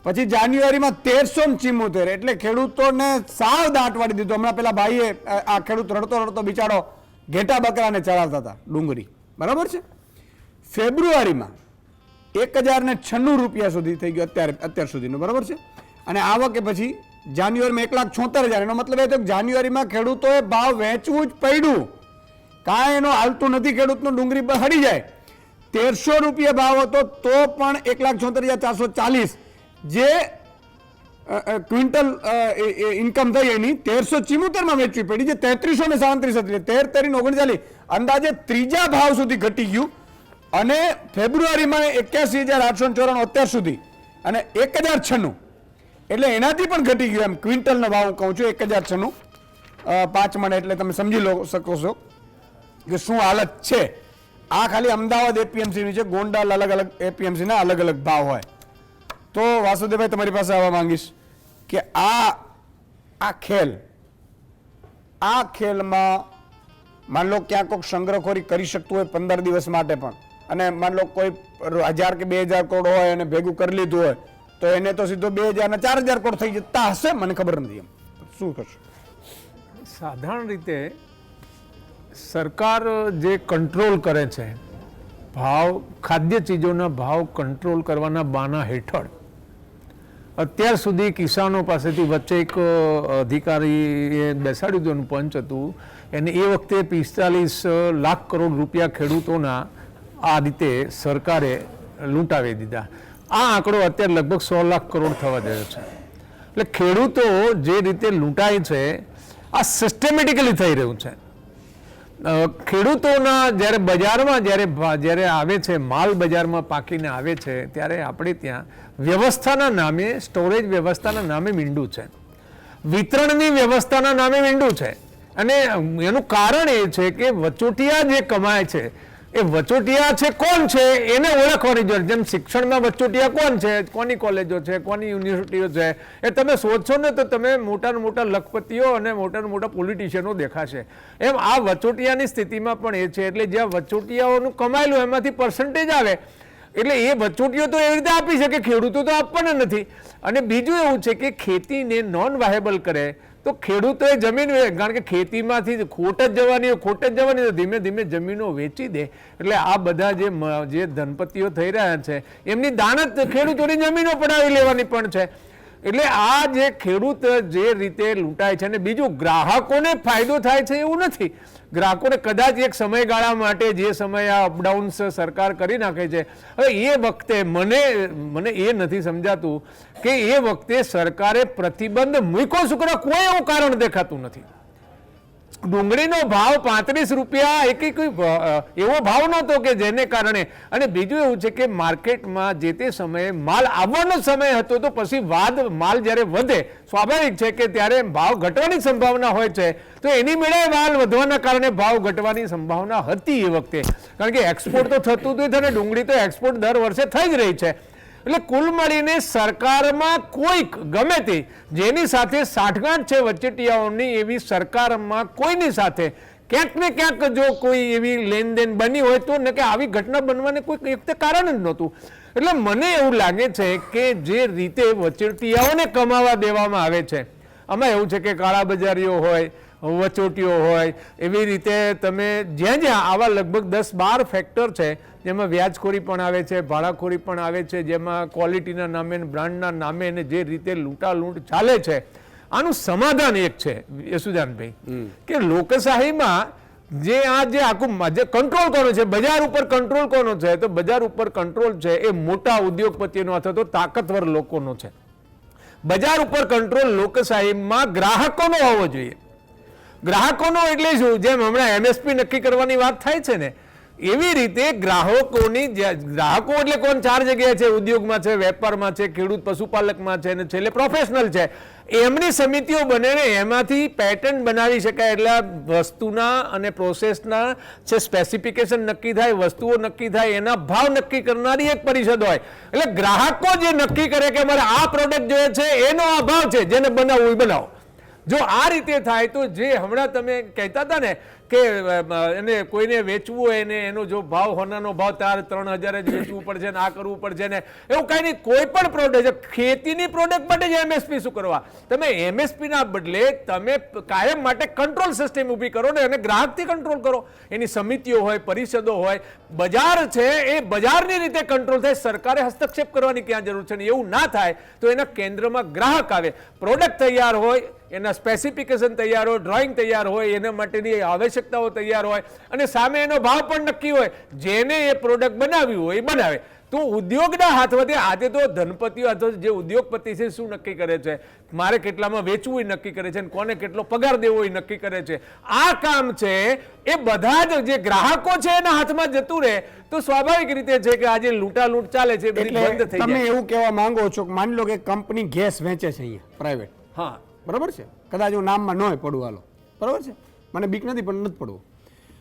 પછી જાન્યુઆરીમાં 1374, એટલે ખેડૂતોને સાવ દાંટ વાળી દીધો. હમણાં પેલા ભાઈએ આ ખેડૂત રડતો રડતો બિચારો ઘેટા બકરાને ચડાવતા હતા ડુંગળી, બરાબર છે. ફેબ્રુઆરીમાં 1096 રૂપિયા સુધી થઈ ગયો અત્યાર સુધીનો, બરાબર છે. અને આ વખતે પછી જાન્યુઆરીમાં 1,76,000. એનો મતલબ એ થયો કે જાન્યુઆરીમાં ખેડૂતોએ ભાવ વેચવું જ પડ્યું, કાંઈ એનો હાલતું નથી, ખેડૂતનો ડુંગળી હળી જાય. 1300 રૂપિયા ભાવ હતો તો પણ 1,76,440 જે ક્વિન્ટલ ઇન્કમ થઈ એની 1374માં વેચવી પડી, જે 3337 હતી. 13,39 અંદાજે ત્રીજા ભાવ સુધી ઘટી ગયું. અને ફેબ્રુઆરીમાં 81,894 અત્યાર સુધી, અને 1,096, એટલે એનાથી પણ ઘટી ગયું. એમ ક્વિન્ટલનો ભાવ હું કહું છું 1,096 5 મણ, એટલે તમે સમજી શકો છો કે શું હાલત છે. આ ખાલી અમદાવાદ એપીએમસીની છે, ગોંડલ અલગ અલગ એપીએમસીના અલગ અલગ ભાવ હોય. તો વાસુદેવભાઈ તમારી પાસે આવવા માંગીશ કે આ ખેલ આ ખેલમાં માન લો ક્યાં કોઈક સંગ્રહખોરી કરી શકતું હોય 15 દિવસ માટે પણ, અને માન લો કોઈ 1000 કે 2000 કરોડ હોય અને ભેગું કરી લીધું હોય તો એને તો સીધો 2000 ને 4000 કરોડ થઈ જતા હશે, મને ખબર નથી. એમ શું કરશો? સાધારણ રીતે સરકાર જે કંટ્રોલ કરે છે ભાવ, ખાદ્ય ચીજોના ભાવ કંટ્રોલ કરવાના બાના હેઠળ અત્યાર સુધી કિસાનો પાસેથી વચ્ચે એક અધિકારીએ બેસાડ્યું હતું, એનું પંચ હતું, એને એ વખતે 45 લાખ કરોડ રૂપિયા ખેડૂતોના આ રીતે સરકારે લૂંટાવી દીધા. આ આંકડો અત્યારે લગભગ 100 લાખ કરોડ થવા જયો છે. એટલે ખેડૂતો જે રીતે લૂંટાય છે આ સિસ્ટમેટિકલી થઈ રહ્યું છે. ખેડૂતોના જ્યારે બજારમાં જ્યારે આવે છે, માલ બજારમાં પાકીને આવે છે, ત્યારે આપણે ત્યાં વ્યવસ્થાના નામે, સ્ટોરેજ વ્યવસ્થાના નામે મીંડું છે, વિતરણની વ્યવસ્થાના નામે મીંડું છે. અને એનું કારણ એ છે કે વચોટિયા જે કમાય છે એ વચોટિયા છે કોણ છે એને ઓળખવાની જરૂર. જેમ શિક્ષણમાં વચોટિયા કોણ છે, કોની કોલેજો છે, કોની યુનિવર્સિટીઓ છે, એ તમે શોધશો ને તો તમે મોટા મોટા લખપતિઓ અને મોટા પોલિટિશિયનો દેખાશે. એમ આ વચોટિયાની સ્થિતિમાં પણ એ છે. એટલે જ્યાં વચોટિયાઓનું કમાયેલું એમાંથી પર્સન્ટેજ આવે એટલે એ વચોટીઓ તો એવી રીતે આપી શકે, ખેડૂતો તો આપવાના નથી. અને બીજું એવું છે કે ખેતીને નોન વાહેબલ કરે તો ખેડૂતોએ જમીન, કારણ કે ખેતીમાંથી ખોટ જ જવાની તો ધીમે ધીમે જમીનો વેચી દે. એટલે આ બધા જે ધનપતિઓ થઈ રહ્યા છે એમની દાનત ખેડૂતોની જમીનો પડાવી લેવાની પણ છે. એટલે આ જે ખેડૂત જે રીતે લૂંટાય છે, અને બીજું ગ્રાહકોને ફાયદો થાય છે એવું નથી. ગ્રાહકોને કદાચ એક સમયગાળા માટે જે સમય આ અપડાઉન્સ સરકાર કરી નાખે છે, હવે એ વખતે મને એ નથી સમજાતું કે એ વખતે સરકારે પ્રતિબંધ મૂક્યો શું કરવા, કોઈ એવું કારણ દેખાતું નથી. ડુંગળીનો ભાવ 35 રૂપિયા કોઈ એવો ભાવ નહોતો કે જેને કારણે. અને બીજું એવું છે કે માર્કેટમાં જે તે સમયે માલ આવવાનો સમય હતો તો પછી માલ જ્યારે વધે સ્વાભાવિક છે કે ત્યારે ભાવ ઘટવાની સંભાવના હોય છે. તો એની મેળે માલ વધવાના કારણે ભાવ ઘટવાની સંભાવના હતી એ વખતે, કારણ કે એક્સપોર્ટ તો થતું હતું અને ડુંગળી તો એક્સપોર્ટ દર વર્ષે થઈ જ રહી છે. એટલે કુલ મળીને સરકારમાં કોઈક ગમે તે જેની સાથે સાઠગાંઠ છે વચેટિયાઓની, એવી સરકારમાં કોઈની સાથે ક્યાંક ને ક્યાંક જો કોઈ એવી લેનદેન બની હોય તો ને કે આવી ઘટના બનવાને કોઈ એક કારણ જ નહોતું. એટલે મને એવું લાગે છે કે જે રીતે વચેટિયાઓને કમાવા દેવામાં આવે છે, આમાં એવું છે કે કાળાબજારીઓ હોય, વચોટીઓ હોય, એવી રીતે તમે જ્યાં આવા લગભગ 10-12 ફેક્ટર છે, જેમાં વ્યાજખોરી પણ આવે છે, ભાડાખોરી પણ આવે છે, જેમાં ક્વોલિટીના નામે, બ્રાન્ડના નામે અને જે રીતે લૂંટાલૂંટ ચાલે છે. આનું સમાધાન એક છે યશુદાનભાઈ, કે લોકશાહીમાં જે આખું કંટ્રોલ કોનો છે, બજાર ઉપર કંટ્રોલ કોનો છે, તો બજાર ઉપર કંટ્રોલ છે એ મોટા ઉદ્યોગપતિઓનો અથવા તો તાકાતવર લોકોનો છે. બજાર ઉપર કંટ્રોલ લોકશાહીમાં ગ્રાહકોનો હોવો જોઈએ. ગ્રાહકોનો એટલે શું, જેમ હમણાં MSP નક્કી કરવાની વાત થાય છે ને, એવી રીતે ગ્રાહકો એટલે કોણ, 4 જગ્યાએ છે, ઉદ્યોગમાં છે, વેપારમાં છે, ખેડૂત પશુપાલકમાં છે, અને છેલ્લે પ્રોફેશનલ છે. એમની સમિતિઓ બને ને એમાંથી પેટર્ન બનાવી શકાય. એટલે વસ્તુના અને પ્રોસેસના જે સ્પેસિફિકેશન નક્કી થાય, વસ્તુઓ નક્કી થાય, એના ભાવ નક્કી કરનારી એક પરિષદ હોય. એટલે ગ્રાહકો જે નક્કી કરે કે અમારે આ પ્રોડક્ટ જોઈએ છે એનો આ ભાવ છે, જેને બનાવવું એ બનાવો. જો આ રીતે થાય તો જે હમણાં તમે કહેતા હતા ને કે એને કોઈને વેચવું હોય ને એનો જો ભાવ, હોનાનો ભાવ 3,000 જ વેચવું પડશે ને આ કરવું પડશે ને એવું કાંઈ નહીં. કોઈ પણ પ્રોડક્ટ, ખેતીની પ્રોડક્ટ માટે જ MSP શું કરવા, તમે MSP ના બદલે તમે કાયમ માટે કંટ્રોલ સિસ્ટમ ઊભી કરો ને અને ગ્રાહકથી કંટ્રોલ કરો. એની સમિતિઓ હોય, પરિષદો હોય, બજાર છે એ બજારની રીતે કંટ્રોલ થાય. સરકારે હસ્તક્ષેપ કરવાની ક્યાં જરૂર છે ને એવું ના થાય તો એના કેન્દ્રમાં ગ્રાહક આવે, પ્રોડક્ટ તૈયાર હોય, એના સ્પેસિફિકેશન તૈયાર હોય, ડ્રોઈંગ તૈયાર હોય, એના માટેની આવશ્યકતાઓ તૈયાર હોય અને સામે એનો ભાવ પણ નક્કી હોય. જેને એ પ્રોડક્ટ બનાવ્યું હોય એ બનાવે. તો ઉદ્યોગના હાથમાંથી આજે તો ધનપતિઓ અથવા જે ઉદ્યોગપતિ છે શું નક્કી કરે છે, મારે કેટલામાં વેચવું એ નક્કી કરે છે, કોને કેટલો પગાર દેવો એ નક્કી કરે છે. આ કામ છે એ બધા જ જે ગ્રાહકો છે એના હાથમાં જતું રહે તો સ્વાભાવિક રીતે છે કે આજે લૂંટાલૂંટ ચાલે છે, બંધ થઈ જાય. તમે એવું કહેવા માંગો છો કે માની લો કે કંપની ગેસ વેચે છે અહીંયા પ્રાઇવેટ, હા બરાબર છે, કદાચ હું નામમાં ન પડવું, હાલો બરાબર છે, મને બીક નથી પણ નથી પડવું.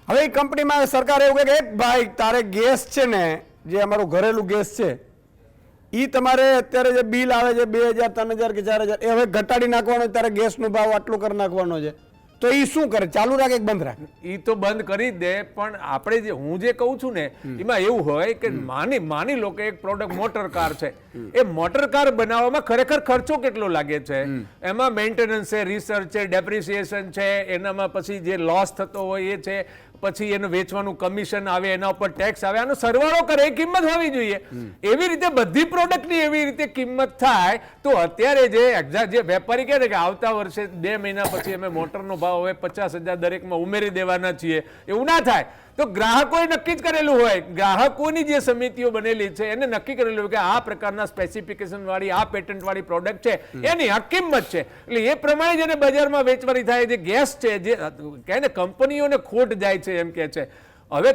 હવે એ કંપનીમાં સરકાર એવું કહે કે ભાઈ તારે ગેસ છે ને, જે અમારું ઘરેલું ગેસ છે એ તમારે અત્યારે જે બિલ આવે છે 2,000, 3,000 કે 4,000 એ હવે ઘટાડી નાખવાનો, તારે ગેસનો ભાવ આટલો કરી નાખવાનો છે. તો એ શું કરે, ચાલુ રાખે કે બંધ રાખે? એ તો બંધ કરી જ દે, પણ આપણે જે હું જે કહું છું ને એમાં એવું હોય કે માની લો કે એક પ્રોડક્ટ મોટર કાર છે, એ મોટર કાર બનાવવામાં ખરેખર ખર્ચો કેટલો લાગે છે, એમાં મેન્ટેનન્સ છે, રિસર્ચ છે, ડેપ્રિસિએશન છે, એનામાં પછી જે લોસ થતો હોય એ છે, પછી એનું વેચવાનું કમિશન આવે, એના ઉપર ટેક્સ આવે, આનો સરવાળો કરે એ કિંમત હોવી જોઈએ. એવી રીતે બધી પ્રોડક્ટની એવી રીતે કિંમત થાય તો અત્યારે જે વેપારી કહે છે કે આવતા વર્ષે 2 મહિના પછી અમે મોટરનો ભાવ હવે 50,000 દરેકમાં ઉમેરી દેવાના છીએ, એવું ના થાય. તો ગ્રાહકોએ નક્કી જ કરેલું હોય, ગ્રાહકોની જે સમિતિઓ બનેલી છે એને નક્કી કરેલું હોય કે આ પ્રકારના સ્પેસિફિકેશન વાળી, આ પેટન્ટ વાળી પ્રોડક્ટ છે એની આ કિંમત છે, એટલે એ પ્રમાણે જેને બજારમાં વેચવાની થાય. જે ગેસ છે, જે કહે ને કંપનીઓને ખોટ જાય છે એમ કે છે. હવે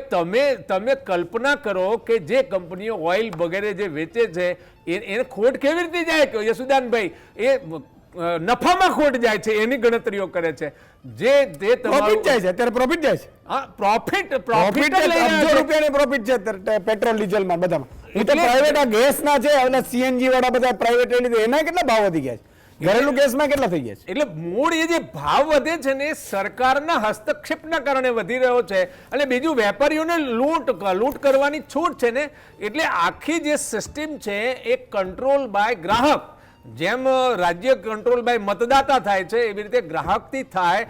તમે કલ્પના કરો કે જે કંપનીઓ ઓઇલ વગેરે જે વેચે છે એને ખોટ કેવી રીતે જાય કે યશુદાનભાઈ? એ નફામાં ખોટ જાય છે એની ગણતરીઓ કરે છે. જે પ્રોફિટ જાય છે, અત્યારે પ્રોફિટ જાય છે. હા, પ્રોફિટ અબજો રૂપિયાની પ્રોફિટ છે અત્યારે પેટ્રોલ ડીઝલમાં બધામાં. એ તો પ્રાઇવેટ આ ગેસના છે, એટલે સીએનજી વાળા બધા પ્રાઇવેટ લીધે એના કેટલા ભાવ વધી ગયા છે, ઘરેલું ગેસમાં કેટલા થઈ ગયા છે? એટલે મૂળ એ જે ભાવ વધે છે ને એ સરકારના હસ્તક્ષેપના કારણે વધી રહ્યો છે, અને બીજું વેપારીઓને લૂંટ કરવાની છૂટ છે ને, એટલે આખી જે સિસ્ટમ છે એ કંટ્રોલ બાય ગ્રાહક, જેમ રાજ્ય કંટ્રોલ બાય મતદાતા થાય છે એવી રીતે ગ્રાહકથી થાય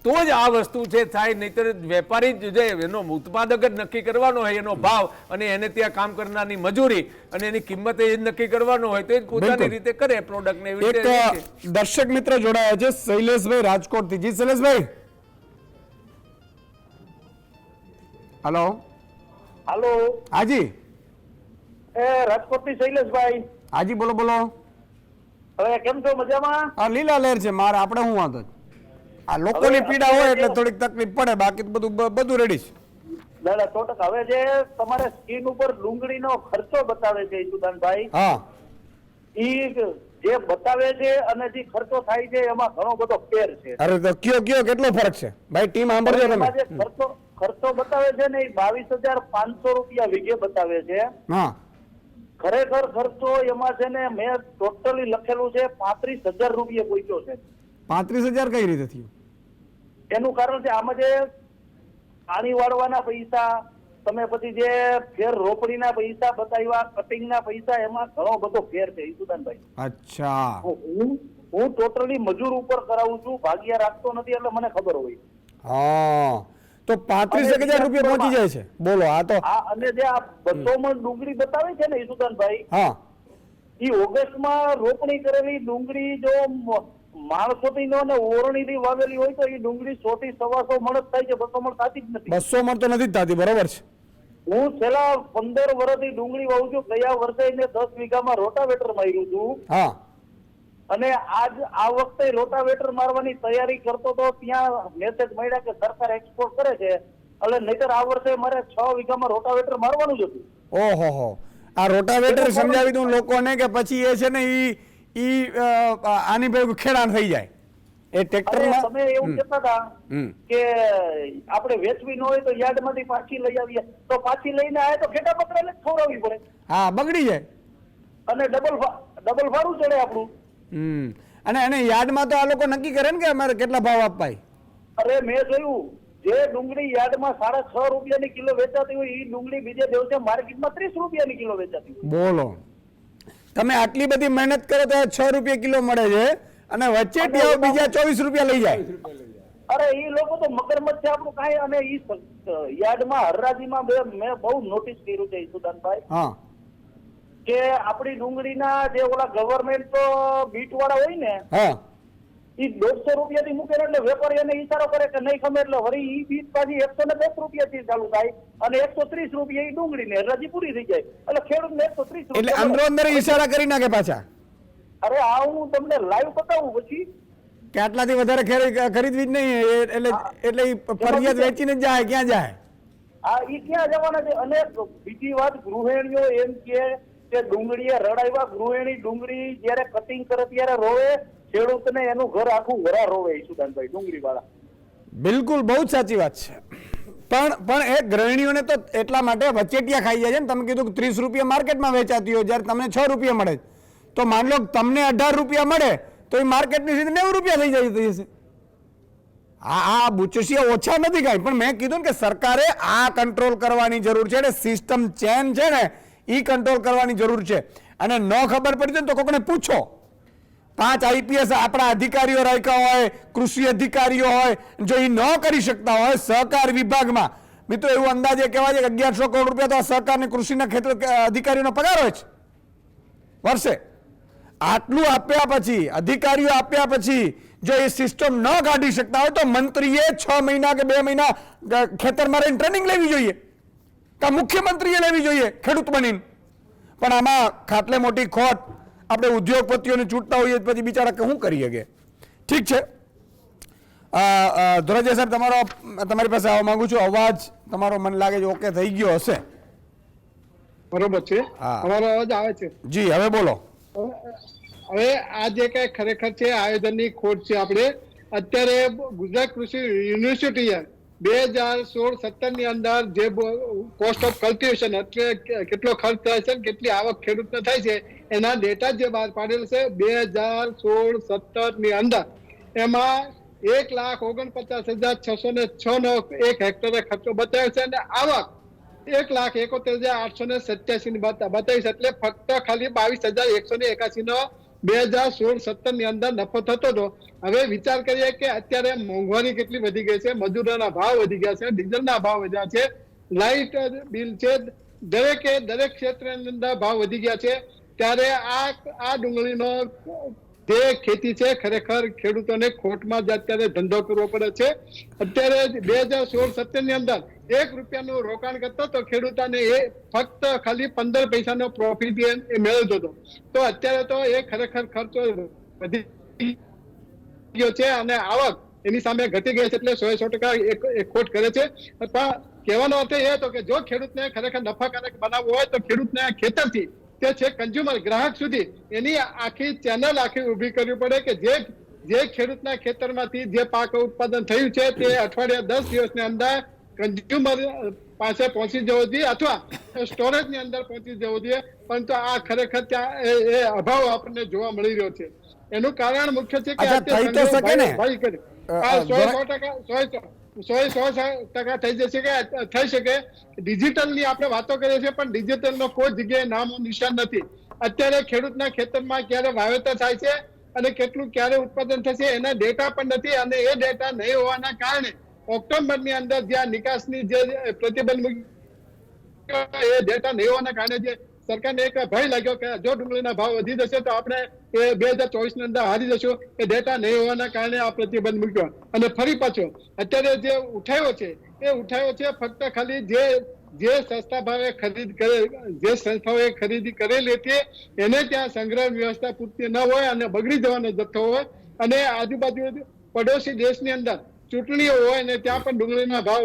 તો જ આ વસ્તુ છે થાય. નહીતર વેપારી જે એનો ઉત્પાદક જ નક્કી કરવાનો હોય એનો ભાવ, અને એને ત્યાં કામ કરનારની મજૂરી અને એની કિંમત એ જ નક્કી કરવાનો હોય તો એ જ પોતાની રીતે કરે પ્રોડક્ટ ને. એવી રીતે એક દર્શક મિત્ર જોડાયા છે, શૈલેષભાઈ રાજકોટથી. જી શૈલેષભાઈ. હલો. હાલો. હાજી. રાજકોટથી શૈલેષભાઈ. હાજી, બોલો બોલો. હવે કેમ છો, મજામાં? આ લીલા લહેર છે મારે, આપણે શું વાંધો? આ લોકોની પીડા હોય એટલે થોડીક તકલીફ પડે, બાકી બધું રેડી છે. દાદા 100%. હવે જે તમારે સ્કીન ઉપર ડુંગળીનો ખર્ચો બતાવે છે ઈસુદાનભાઈ, હા, ઈ જે બતાવે છે અને જે ખર્ચો થાય છે એમાં ઘણો બધો ફેર છે. અરે તો કયો કેટલો ફરક છે ભાઈ? ટીમ સાંભળજો તમે. એમાં જે ખર્ચો બતાવે છે ને એ 22,500 રૂપિયા વીઘે બતાવે છે. હા, ખરેખર ખર્ચો એમાં છે ને મેં ટોટલી લખેલું છે 35,000 રૂપિયા પહોંચ્યો છે. 35,000 કઈ રીતે થયું? એનું કારણ છે આમાં જે પાણી વાળવાના પૈસા, તમે પછી જે ફેર રોપડીના પૈસા બતાવ્યા, કટિંગના પૈસા, એમાં ઘણો બધો ફેર છે ઈસુદાનભાઈ. અચ્છા. હું ટોટલી મજૂર ઉપર કરાવું છું, ભાગિયા રાખતો નથી, એટલે મને ખબર હોય. હા, તો 35,000 રૂપિયા પહોંચી જાય છે. બોલો, આ તો અને જે આ 200 મણ ડુંગળી બતાવે છે ને ઈસુદાનભાઈ, હા, એ ઓગસ્ટમાં રોપણી કરેલી ડુંગળી જો માણસોથી ને ઓરણીથી વાવેલી હોય તો એ ડુંગળી 100 થી 125 મણ જ થાય છે, 200 મણ થતી જ નથી. 200 મણ તો નથી જ થતી, બરોબર છે. હું છેલ્લા 15 વર્ષથી ડુંગળી વાવું છું. ગયા વર્ષે મેં 10 વીઘામાં રોટાવેટર માર્યું છું, હા, અને આ વખતે રોટાવેટર મારવાની તૈયારી કરતો તો ત્યાં મેસેજ મળ્યા કે સરકાર એક્સપોર્ટ કરે છે, એટલે નહીતર આ વર્ષે મારે 6 વીઘામાં રોટાવેટર મારવાનું જ હતું. ઓહો, આ રોટાવેટર સમજાવી દઉં લોકોને કે પછી એ છે ને ઈ આની ભેગું ખેડાણ થઈ જાય એ ટ્રેક્ટરમાં. તમે એવું કહેતા હતા કે આપણે વેચવી ન હોય તો યાર્ડમાંથી પાછી લઈ આવીએ, તો પાછી લઈને આવે તો ખેડા પકડાને ખવડાવવી પડે. હા, બગડી જાય અને ડબલ ભાડું ચડે આપણું. અને યાર્ડમાં તો આ લોકો નક્કી કરે ને કે અમારે કેટલા ભાવ અપાય. અરે મેં જોયું, જે ડુંગળી યાર્ડમાં 6.5 રૂપિયાની કિલો વેચાતી હોય એ ડુંગળી બીજે દિવસે માર્કેટમાં 30 રૂપિયાની કિલો વેચાતી હોય. બોલો, તમે આટલી બધી મહેનત કરો તો 6 રૂપિયા કિલો મળે છે, અને વચ્ચે બીજા 24 રૂપિયા લઈ જાય. અરે એ લોકો તો મગરમચ્છ છે આપણું કાંઈ. અને ઈ યાર્ડમાં હરરાજીમાં મેં બહુ નોટિસ કર્યું છે ઈસુદાનભાઈ, હા, કે આપણી ડુંગળીના જે ઓલા ગવર્મેન્ટ બીટ વાળા હોય ને, હા, ઈ 150 રૂપિયાથી મૂકે એટલે વેપારી એને ઈશારો કરે કે નહીં ખમે, એટલે વળી ઈ બીટ પાછી 110 રૂપિયાથી ચાલુ થાય અને 130 રૂપિયા ઈ ડુંગળી ને હરરાજી પૂરી થઈ જાય, એટલે ખેડૂત ને 130 એટલે અંદરો અંદર ઈશારા કરી નાખે પાછા. અરે આ હું તમને લાઈવ બતાવું પછી કે આટલાથી વધારે ખરીદવી જ નહીં, એટલે ફરિયાદ વેચીને જ જાય. ક્યાં જાય? આ ઈ ક્યાં જવાના છે? અને બીજી વાત, ગૃહિણીઓ એમ કે ડુંગળીએ રડાવ્યા, ગૃહિણી ડુંગળી જયારે કટિંગ કરે ત્યારે રોવે, ખેડૂતને એનું ઘર આખું વરા રોવે ઈસુદાનભાઈ ડુંગળી વાળા. બિલકુલ, બહુ જ સાચી વાત છે. પણ એ ગૃહિણીઓને તો એટલા માટે વચેટિયા ખાઈ જાય છે ને. તમે કીધું કે 30 રૂપિયા માર્કેટમાં વેચાતી હોય, જ્યારે તમને 6 રૂપિયા મળે, તો માન લો તમને 18 રૂપિયા મળે તો એ માર્કેટની સીધી 90 રૂપિયા થઈ જતી હશે. આ બુચસિયા ઓછા નથી કાંઈ, પણ મેં કીધું ને કે સરકારે આ કંટ્રોલ કરવાની જરૂર છે, એટલે સિસ્ટમ ચેન છે ને એ કંટ્રોલ કરવાની જરૂર છે. અને ન ખબર પડી જાય ને તો કોઈને પૂછો. 5 IPS આપણા અધિકારીઓ રાખ્યા હોય, કૃષિ અધિકારીઓ હોય, જો એ ન કરી શકતા હોય સહકાર વિભાગમાં, મિત્રો એવું અંદાજે કહેવાય છે કે 1100 કરોડ રૂપિયા તો આ સહકાર અને કૃષિના ક્ષેત્ર અધિકારીઓનો પગાર હોય છે વર્ષે. આટલું આપ્યા પછી, અધિકારીઓ આપ્યા પછી જો એ સિસ્ટમ ન કાઢી શકતા હોય તો મંત્રીએ 6 મહિના કે 2 મહિના ખેતરમાં રહીને ટ્રેનિંગ લેવી જોઈએ, કે મુખ્યમંત્રીએ લેવી જોઈએ ખેડૂત બનીને. પણ આમાં ખાટલે મોટી ખોટ આપણે ઉદ્યોગપતિઓને છૂટતા હોઈએ પછી બિચારા શું કરી શકે. ઠીક છે, ધોરાજીયા સાહેબ તમારી પાસે આવવા માંગુ છું. અવાજ તમારો મને લાગે છે ઓકે થઈ ગયો હશે. બરોબર છે, હા. અમારો અવાજ આવે છે. જી હવે બોલો. હવે આ જે કઈ ખરેખર છે આયોજનની ખોટ છે. આપણે અત્યારે ગુજરાત કૃષિ યુનિવર્સિટીએ 2016-17 ની અંદર જે કોસ્ટ ઓફ કલ્ટિવેશન એટલે કેટલો ખર્ચ થાય છે, કેટલી આવક ખેડૂતને થાય છે, એના ડેટા જે બહાર પાડેલ છે 2016-17 ની અંદર, એમાં 1,49,606 નો 1 હેક્ટરે ખર્ચો બતાવ્યો છે અને આવક 1,71,887 ની બતાવી છે. એટલે ફક્ત ખાલી 22,181 નો 2016-17 ની અંદર નફો થતો હતો. હવે વિચાર કરીએ કે અત્યારે મોંઘવારી કેટલી વધી ગઈ છે, મજૂરોના ભાવ વધી ગયા છે, ડીઝલના ભાવ વધ્યા છે, લાઇટ બિલ છે, દરેક ક્ષેત્રની અંદર ભાવ વધી ગયા છે. ત્યારે આ ડુંગળીનો જે ખેતી છે ખરેખર ખેડૂતોને ખોટમાં જ અત્યારે ધંધો કરવો પડે છે. અત્યારે 2016-17 ની અંદર 1 રૂપિયાનું રોકાણ કરતો તો ખેડૂતોને એ ફક્ત ખાલી 15 પૈસાનો પ્રોફિટ એ મેળવતો હતો. તો અત્યારે તો એ ખરેખર ખર્ચો વધી ગયો છે અને આવક એની સામે ઘટી ગઈ છે. એટલે 100% એક ખોટ કરે છે. પણ કહેવાનો અર્થ એ હતો કે જો ખેડૂતને ખરેખર નફાકારક બનાવવું હોય તો ખેડૂતને ખેતરથી તે છે કન્ઝ્યુમર ગ્રાહક સુધી એની આખી ચેનલ ઊભી કરવી પડે કે જે ખેડૂતના ખેતરમાંથી જે પાક ઉત્પાદન થયું છે તે અઠવાડિયા 10 દિવસની અંદર કન્ઝ્યુમર પાસે પહોંચી જવો જોઈએ અથવા સ્ટોરેજની અંદર પહોંચી જવો જોઈએ. પરંતુ આ ખરેખર ત્યાં એ અભાવ આપણને જોવા મળી રહ્યો છે. એનું કારણ મુખ્ય છે કે થઈ તો શકે ને? 100% થઈ જશે કે થઈ શકે. ડિજિટલ ની આપણે વાતો કરીએ છીએ પણ ડિજિટલ નો કોઈ જગ્યાએ નામો નિશાન નથી. અત્યારે ખેડૂતના ખેતરમાં ક્યારે વાવેતર થાય છે અને કેટલું ક્યારે ઉત્પાદન થશે એના ડેટા પણ નથી. અને એ ડેટા નહીં હોવાના કારણે ઓક્ટોબર ની અંદર જ્યાં નિકાસની જે પ્રતિબંધ મૂક્યો એ ડેટા નહીં હોવાના કારણે જે સરકારને એક ભય લાગ્યો કે જો ડુંગળીના ભાવ વધી જશે તો આપણે એ 2024 ની અંદર હારી જશું. એ ડેટા નહીં હોવાના કારણે આ પ્રતિબંધ મૂક્યો. અને ફરી પાછો અત્યારે જે ઉઠાવ્યો છે એ ઉઠાવ્યો છે ફક્ત ખાલી જે સસ્તા ભાવે જે સંસ્થાઓએ ખરીદી કરેલી હતી એને ત્યાં સંગ્રહ વ્યવસ્થા પૂરતી ન હોય અને બગડી જવાનો જથ્થો હોય અને આજુબાજુ પડોશી દેશની અંદર ચૂંટણીઓ હોય અને ત્યાં પણ ડુંગળીના ભાવ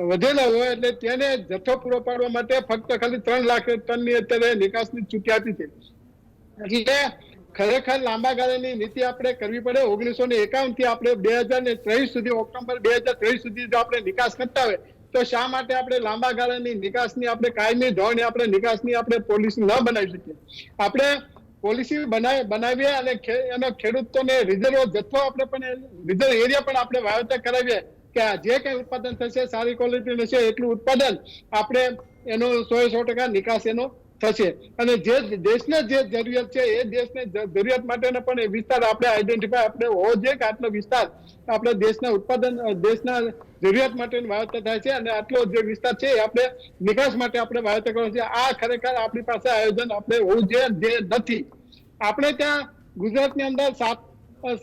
વધેલા હોય એટલે તેને જથ્થો પૂરો પાડવા માટે ફક્ત ખાલી 3 લાખ ટનની અત્યારે નિકાસની છૂટ આપી છે. એટલે ખરેખર લાંબા ગાળાની નીતિ આપણે કરવી પડે. 1951 થી આપણે 2023 સુધી ઓક્ટોબર 2023 સુધી જો આપણે નિકાસ કરતા હોય તો શા માટે આપણે લાંબા ગાળાની નિકાસની આપણે કાયમી ધોરણે આપણે નિકાસની આપણે પોલિસી ન બનાવી શકીએ? આપણે પોલિસી બનાવીએ અને એનો ખેડૂતોને રિઝર્વ જથ્થો આપણે પણ રિઝર્વ એરિયા પણ આપણે વાવેતર કરાવીએ કે જે કઈ ઉત્પાદન થશે સારી ક્વોલિટી હશે એટલું ઉત્પાદન આપણે એનો 100% નિકાસ એનો થશે. અને જે દેશને જે જરૂરિયાત છે એ દેશને જરૂરિયાત માટેનો પણ એ વિસ્તાર આપણે આઈડેન્ટિફાય આપણે હોવો જોઈએ કે આટલો વિસ્તાર આપણે દેશના ઉત્પાદન દેશના જરૂરિયાત માટેનું વાવેતર થાય છે અને આટલો જે વિસ્તાર છે એ આપણે નિકાસ માટે આપણે વાવેતર કરવો છે. આ ખરેખર આપણી પાસે આયોજન આપણે હોવું જોઈએ જે નથી. આપણે ત્યાં ગુજરાતની અંદર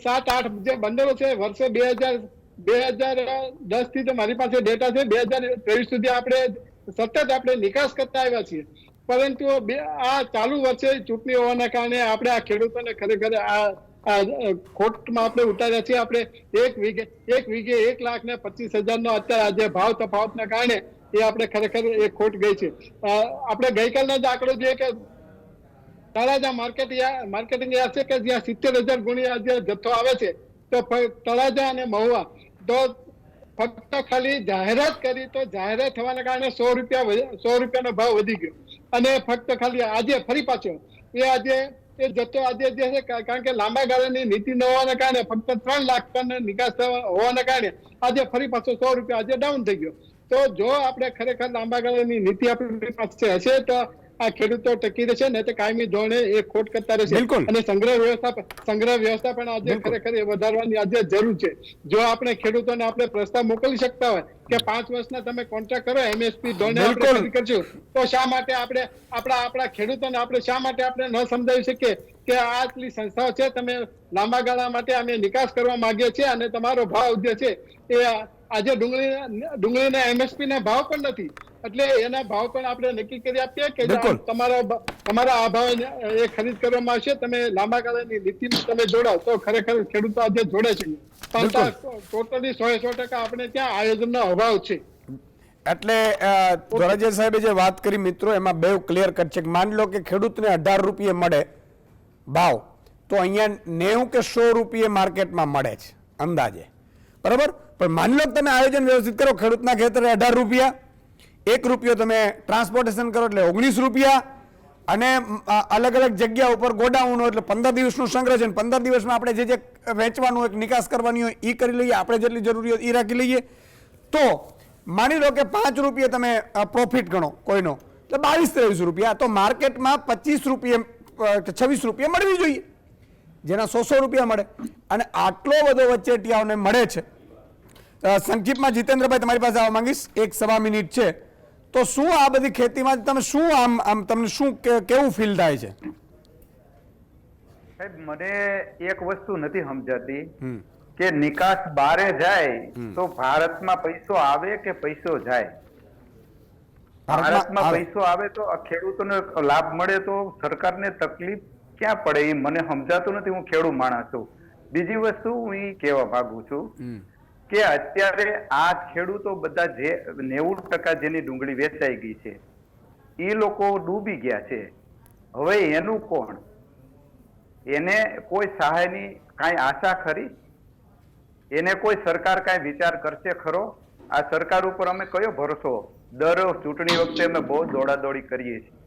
7-8 જે બંદરો છે વર્ષે 2010 થી તો મારી પાસે ડેટા છે 2023 સુધી આપણે સતત આપણે નિકાસ કરતા આવ્યા છીએ. પરંતુ આ ચાલુ વર્ષે ચૂંટણી હોવાના કારણે આપણે આ ખેડૂતોને ખરેખર આ ખોટમાં આપણે ઉતાર્યા છીએ. આપણે એક વીઘે 1,25,000 નો અત્યારે આજે ભાવ તફાવતના કારણે એ આપણે ખરેખર એ ખોટ ગઈ છે. આપણે ગઈકાલનો જ આંકડો જોઈએ કે તળાજા માર્કેટિંગ યાર્ડ છે કે જ્યાં 70,000 ગુણ્યા જે જથ્થો આવે છે તો તળાજા અને મહુવા તો ફક્ત ખાલી જાહેરાત કરી તો જાહેરાત થવાના કારણે 100 રૂપિયાનો ભાવ વધી ગયો. અને ફક્ત ખાલી આજે ફરી પાછો એ આજે એ જથ્થો આજે જે છે કારણ કે લાંબા ગાળાની નીતિ ન હોવાના કારણે ફક્ત 3 લાખ ટન નિકાસ હોવાના કારણે આજે ફરી પાછો 100 રૂપિયા આજે ડાઉન થઈ ગયો. તો જો આપણે ખરેખર લાંબા ગાળાની નીતિ આપણી પાસે હશે તો આ ખેડૂતો ટકી રહેશે, ને તે કાયમી ધોરણે એ ખોટ કરતા રહેશે. બિલકુલ. અને સંગ્રહ વ્યવસ્થા પણ આજે ખરેખર એ વધારવાની આજે જરૂર છે. જો આપણે ખેડૂતોને આપણે પ્રસ્તાવ મોકલી શકતા હોય કે 5 વર્ષના તમે કોન્ટ્રાક્ટ કરો, MSP ધોરણે આપણે બિલકુલ. ખરીદ કરશું, તો શા માટે આપણે આપણા ખેડૂતોને આપણે શા માટે આપણે ન સમજાવી શકીએ કે આ આટલી સંસ્થાઓ છે, તમે લાંબા ગાળા માટે અમે નિકાસ કરવા માંગીએ છીએ અને તમારો ભાવ જે છે એ આજે ડુંગળીના MSP ના ભાવ પણ નથી, એટલે એના ભાવ પણ આપણે નક્કી કરી આપીએ કે બિલકુલ. તમારા આ ભાવે એ ખરીદ કરવામાં આવશે. તમે લાંબા ગાળાની નીતિમાં તમે જોડાઓ તો ખરેખર ખેડૂતો આજે જોડે છે. પણ ટોટલી 100% આપણે ત્યાં આયોજનનો અભાવ છે. એટલે ધોરાજીયા સાહેબે જે વાત કરી મિત્રો, એમાં બે ક્લિયર કટ છે કે માની લો કે ખેડૂતને 18 રૂપિયે મળે ભાવ, તો અહીંયા 90 કે 100 રૂપિયે માર્કેટમાં મળે છે અંદાજે, બરાબર. પણ માની લો કે તમે આયોજન વ્યવસ્થિત કરો, ખેડૂતના ખેતરે 18 રૂપિયા, 1 રૂપિયો તમે ટ્રાન્સપોર્ટેશન કરો એટલે 19 રૂપિયા, અને અલગ અલગ જગ્યા ઉપર ગોડાઉનો એટલે 15 દિવસનું સંગ્રહ છે. 15 દિવસમાં આપણે જે વેચવાનું હોય, નિકાસ કરવાની હોય એ કરી લઈએ, આપણે જેટલી જરૂરી હોય એ રાખી લઈએ, તો માની લો કે 5 રૂપિયા તમે પ્રોફિટ ગણો કોઈનો, એટલે 22-23 રૂપિયા, તો માર્કેટમાં 25 રૂપિયા 26 રૂપિયા મળવી જોઈએ, જેના 100 રૂપિયા મળે. અને આટલો બધો વચેટિયાઓને મળે છે. સંક્ષિપ્તમાં જીતેન્દ્રભાઈ તમારી પાસે આવવા માંગીશ, 1-1.25 મિનિટ છે, તો શું આ બધી ખેતીમાં તમે શું આમ તમને શું કેવું ફીલ થાય છે? સાહેબ, મને એક વસ્તુ નથી સમજાતી કે નિકાસ બારે જાય તો ભારતમાં પૈસો આવે કે પૈસો જાય? ભારતમાં પૈસો આવે તો ખેડૂતોને લાભ મળે તો સરકારને તકલીફ ક્યાં પડે એ મને સમજાતું નથી. હું ખેડૂત માણસ છું. બીજી વસ્તુ હું એ કહેવા માંગુ છું કે અત્યારે આ ખેડૂતો બધા જે 90% જેની ડુંગળી વેચાઈ ગઈ છે એ લોકો ડૂબી ગયા છે. હવે એનું કોણ? એને કોઈ સહાયની કાંઈ આશા ખરી? એને કોઈ સરકાર કાંઈ વિચાર કરશે ખરો? આ સરકાર ઉપર અમે કયો ભરોસો? દર ચૂંટણી વખતે અમે બહુ દોડાદોડી કરીએ છીએ,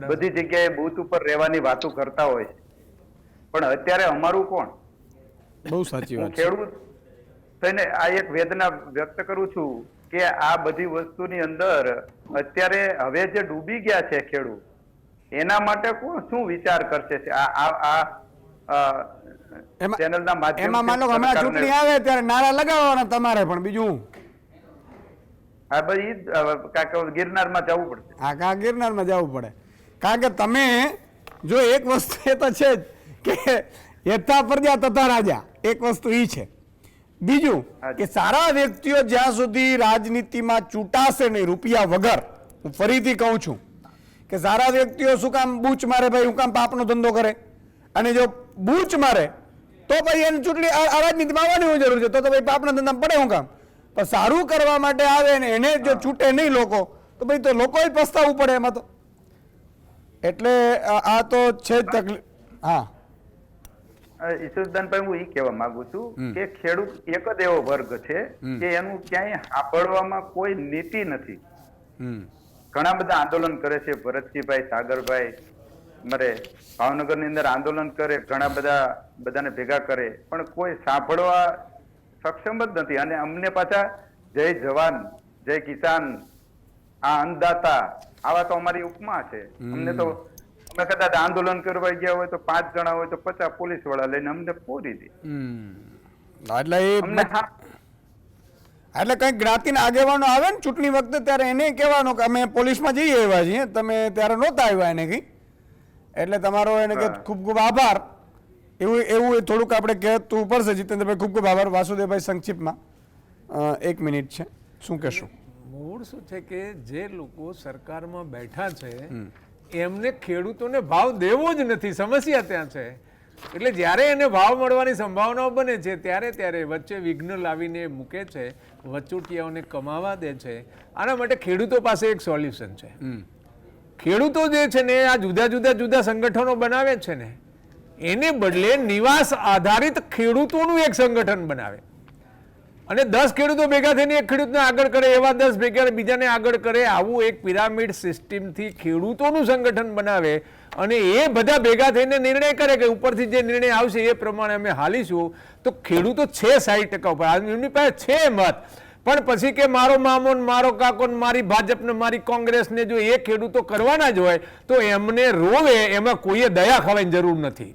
બધી જગ્યાએ બૂથ ઉપર રહેવાની વાતો કરતા હોય છે, પણ અત્યારે અમારું કોણ? બહુ સાચી વાત છે. ખેડૂત થઈને આ એક વેદના વ્યક્ત કરું છું કે આ બધી વસ્તુની અંદર અત્યારે હવે જે ડૂબી ગયા છે ખેડૂત, એના માટે કોણ શું વિચાર કરશે? ચેનલના માધ્યમથી એમાં માનો કે હમણાં ચૂંટણી આવે ત્યારે નારા લગાવવાના તમારે, પણ બીજું હા ભાઈ ગિરનારમાં જવું પડશે. હા, ગિરનારમાં જવું પડે, કારણ કે તમે જો એક વસ્તુ એ તો છે જ કે યથા પ્રજા તથા રાજા, એક વસ્તુ એ છે. બીજું કે સારા વ્યક્તિઓ જ્યાં સુધી રાજનીતિમાં ચૂંટાશે નહીં રૂપિયા વગર, હું ફરીથી કહું છું કે સારા વ્યક્તિઓ શું કામ બૂચ મારે ભાઈ, હું કામ પાપનો ધંધો કરે? અને જો બૂચ મારે તો પછી એને ચૂંટણી આ રાજનીતિમાં આવવાની જરૂર છે, તો ભાઈ પાપના ધંધા પડે હું કામ? પણ સારું કરવા માટે આવે ને એને જો છૂટે નહીં લોકો, તો ભાઈ તો લોકોએ પસ્તાવવું પડે એમાં તો. એટલે આ તો છે જ તકલીફ. હા ઈશુદાનભાઈ, હું એ કહેવા માંગુ છું કે ખેડૂત એક જ એવો વર્ગ છે કે એનું ક્યાંય સાંભળવામાં કોઈ નીતિ નથી. ઘણા બધા આંદોલન કરે છે, ભરતજીભાઈ, સાગરભાઈ મરે ભાવનગર ની અંદર આંદોલન કરે, ઘણા બધાને ભેગા કરે, પણ કોઈ સાંભળવા સક્ષમ જ નથી. અને અમને પાછા જય જવાન જય કિસાન, આ અન્નદાતા, આવા તો અમારી ઉપમા છે. અમને તો અમે કદાચ આંદોલન કરવા ગયા હોય તો 5 જણા હોય તો 50 પોલીસ વાળા લઈને અમને પૂરી દે. એટલે કઈક જ્ઞાતિના આગેવાનો આવે ને ચૂંટણી વખતે, ત્યારે એને કહેવાનું કે અમે પોલીસમાં જઈ આવ્યા છીએ, તમે ત્યારે નહોતા આવ્યા એને કઈ, એટલે તમારો એને કે ખૂબ ખૂબ આભાર, એવું થોડુંક આપણે કહેતું પડશે. જીતેન્દ્રભાઈ ખૂબ ખૂબ આભાર. વાસુદેવભાઈ સંક્ષિપ્તમાં 1 મિનિટ છે, શું કહેશું? મૂળ શું છે કે જે લોકો સરકારમાં બેઠા છે એમને ખેડૂતોને ભાવ દેવો જ નથી, સમસ્યા ત્યાં છે. એટલે જ્યારે એને ભાવ મળવાની સંભાવનાઓ બને છે ત્યારે વચ્ચે વિઘ્ન લાવીને મૂકે છે, વચોટિયાઓને કમાવા દે છે. આના માટે ખેડૂતો પાસે એક સોલ્યુશન છે. ખેડૂતો જે છે ને આ જુદા સંગઠનો બનાવે છે ને, એને બદલે નિવાસ આધારિત ખેડૂતોનું એક સંગઠન બનાવે. અને 10 ખેડૂતો ભેગા થઈને એક ખેડૂતને આગળ કરે, એવા 10 ભેગા બીજાને આગળ કરે, આવું એક પિરામિડ સિસ્ટમથી ખેડૂતોનું સંગઠન બનાવે અને એ બધા ભેગા થઈને નિર્ણય કરે કે ઉપરથી જે નિર્ણય આવશે એ પ્રમાણે અમે હાલીશું, તો ખેડૂતો છે 60% ઉપર, એમની પાસે છે મત. પણ પછી કે મારો મામો ને મારો કાકો ને મારી ભાજપ ને મારી કોંગ્રેસ ને જો એ ખેડૂતો કરવાના જ હોય તો એમને રોવે, એમાં કોઈએ દયા ખાવાની જરૂર નથી.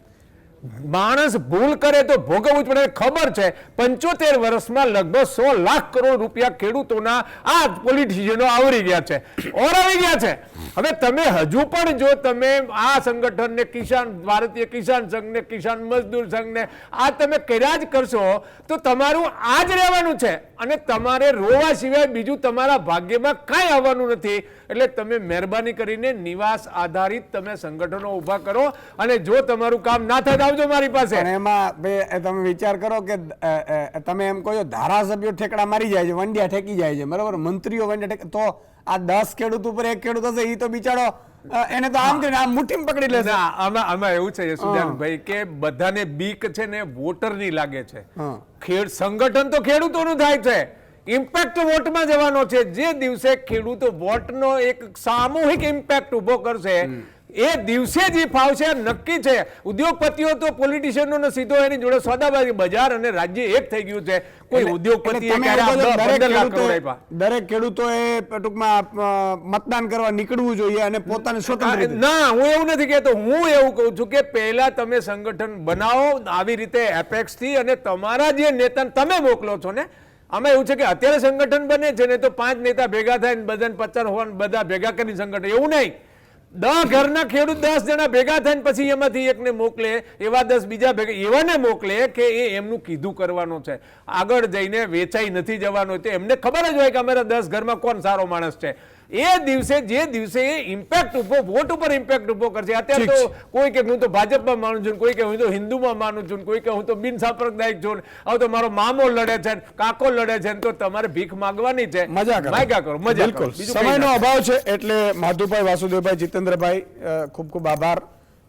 માણસ ભૂલ કરે તો ભોગવવું જ પડે. ખબર છે 75 વર્ષમાં લગભગ 100 લાખ કરોડ રૂપિયા ખેડૂતોના આ પોલિટિશિયનો આવરી ગયા છે, ઓરાવી ગયા છે. હવે તમે હજુ પણ જો તમે આ સંગઠનને કિસાન, ભારતીય કિસાન સંઘને, કિસાન મજદૂર સંઘને આ તમે કર્યા જ કરશો તો તમારું આ જ રહેવાનું છે અને તમારે રોવા સિવાય બીજું તમારા ભાગ્યમાં કાંઈ આવવાનું નથી. એટલે તમે મહેરબાની કરીને નિવાસ આધારિત તમે સંગઠનો ઊભા કરો અને જો તમારું કામ ના થાય આવજો મારી પાસે. પણ એમાં તમે વિચાર કરો કે તમે એમ કહો છો ધારાસભ્યો ઠેકડા મારી જાય છે, વંડિયા ઠેકી જાય છે, બરાબર, મંત્રીઓ વંડિયા તો આ 10 ખેડૂત ઉપર એક ખેડૂત હશે એ તો બિચારો એને તો આમ કરીને આમ મુઠ્ઠીમાં પકડી લેશે. આમાં એવું છે સુજાનભાઈ કે બધાને બીક છે ને વોટરની લાગે છે. સંગઠન તો ખેડૂતોનું થાય છે, ઇમ્પેક્ટ વોટમાં જવાનો છે. જે દિવસે ખેડૂતો વોટનો એક સામૂહિક ઇમ્પેક્ટ ઉભો કરશે એ દિવસે જ ફાવશે, નક્કી છે. ઉદ્યોગપતિઓ તો પોલિટિશિયનો સીધો એની જોડે સોદાબાજી, બજાર અને રાજ્ય એક થઈ ગયું છે. કોઈ ઉદ્યોગપતિ દરેક ખેડૂતોએ ટૂંકમાં મતદાન કરવા નીકળવું જોઈએ અને પોતાને સ્વતંત્ર. ના, હું એવું નથી કહેતો. હું એવું કહું છું કે પહેલા તમે સંગઠન બનાવો આવી રીતે એપેક્સ થી અને તમારા જે નેતાને તમે મોકલો છો ને, આમાં એવું છે કે અત્યારે સંગઠન બને છે ને તો 5 નેતા ભેગા થાય બધાને 50 હોવા બધા ભેગા કરી સંગઠન, એવું નહીં. 10 ઘરના ખેડૂત 10 જણા ભેગા થાય પછી એમાંથી એકને મોકલે, એવા 10 બીજા ભેગા એવાને મોકલે કે એ એમનું કીધું કરવાનું છે. આગળ જઈને વેચાઈ નથી જવાનું. તો એમને ખબર જ હોય કે અમારા 10 ઘરમાં કોણ સારો માણસ છે. એ દિવસે જે દિવસે એ ઇમ્પેક્ટ ઉભો, વોટ ઉપર ઇમ્પેક્ટ ઉભો કરશે. અત્યારે તો કોઈ કે હું તો ભાજપમાં માનું છું, કોઈ કે હું તો હિન્દુમાં માનું છું, કોઈ કે હું તો બિન સાંપ્રદાયિક છું, હવે તો મારો મામો લડે છે, કાકો લડે છે, તો તમારે ભીખ માંગવાની છે. મજા કરો. બિલકુલ સમયનો અભાવ છે એટલે માધુભાઈ, વાસુદેવભાઈ, જીતેન્દ્રભાઈ, ખૂબ ખૂબ આભાર.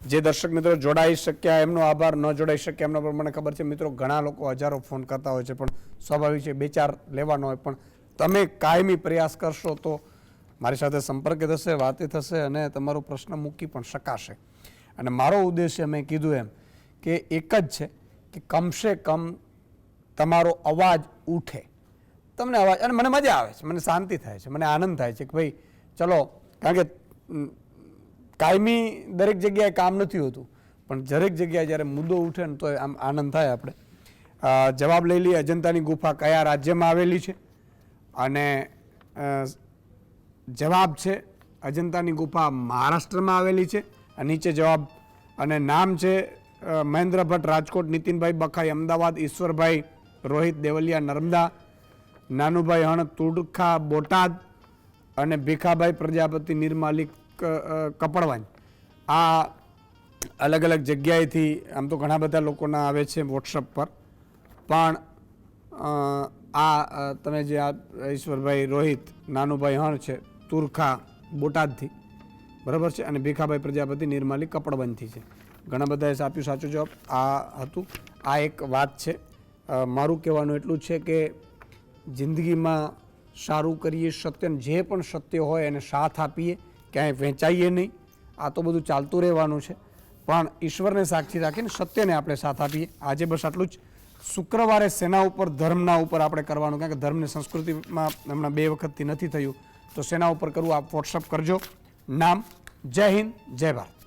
જે દર્શક મિત્રો જોડાઈ શક્યા એમનો આભાર, ન જોડાઈ શક્યા એમનો પણ મને ખબર છે. મિત્રો ઘણા લોકો હજારો ફોન કરતા હોય છે પણ સ્વાભાવિક છે 2-4 લેવાનો હોય, પણ તમે કાયમી પ્રયાસ કરશો તો મારી સાથે સંપર્ક થશે, વાતે થશે અને તમારો પ્રશ્ન મૂકી પણ શકાશે. અને મારો ઉદ્દેશ્ય મેં કીધું એમ કે એક જ છે કે કમસે કમ તમારો અવાજ ઉઠે, તમને અવાજ, અને મને મજા આવે છે, મને શાંતિ થાય છે, મને આનંદ થાય છે કે ભાઈ ચલો, કારણ કે કાયમી દરેક જગ્યાએ કામ નથી હોતું પણ દરેક જગ્યાએ જ્યારે મુદ્દો ઉઠે ને તો આમ આનંદ થાય. આપણે જવાબ લઈ લઈએ. અજંતાની ગુફા કયા રાજ્યમાં આવેલી છે? અને જવાબ છે અજંતાની ગુફા મહારાષ્ટ્રમાં આવેલી છે. નીચે જવાબ અને નામ છે મહેન્દ્ર ભટ્ટ રાજકોટ, નીતિનભાઈ બખાઈ અમદાવાદ, ઈશ્વરભાઈ રોહિત દેવલિયા નર્મદા, નાનુભાઈ હણ તુડખા બોટાદ અને ભીખાભાઈ પ્રજાપતિ નિર્માલી કપડવાન. આ અલગ અલગ જગ્યાએથી આમ તો ઘણા બધા લોકોના આવે છે વોટ્સઅપ પર, પણ આ તમે જે આ ઈશ્વરભાઈ રોહિત, નાનુભાઈ હણ છે તુરખા બોટાદથી, બરાબર છે, અને ભીખાભાઈ પ્રજાપતિ નિર્માલી કપડવનથી છે. ઘણા બધાએ આપ્યું સાચો જવાબ. આ હતું. આ એક વાત છે. મારું કહેવાનું એટલું જ છે કે જિંદગીમાં સારું કરીએ, સત્ય, જે પણ સત્ય હોય એને સાથ આપીએ, ક્યાંય વહેંચાઈએ નહીં. આ તો બધું ચાલતું રહેવાનું છે, પણ ઈશ્વરને સાક્ષી રાખીને સત્યને આપણે સાથ આપીએ. આજે બસ આટલું જ. શુક્રવારે સેના ઉપર, ધર્મના ઉપર આપણે કરવાનું, કારણ કે ધર્મની સંસ્કૃતિમાં હમણાં 2 વખતથી નથી થયું, તો સેના ઉપર કરવું. આપ વોટ્સઅપ કરજો. નામ. જય હિન્દ, જય ભારત.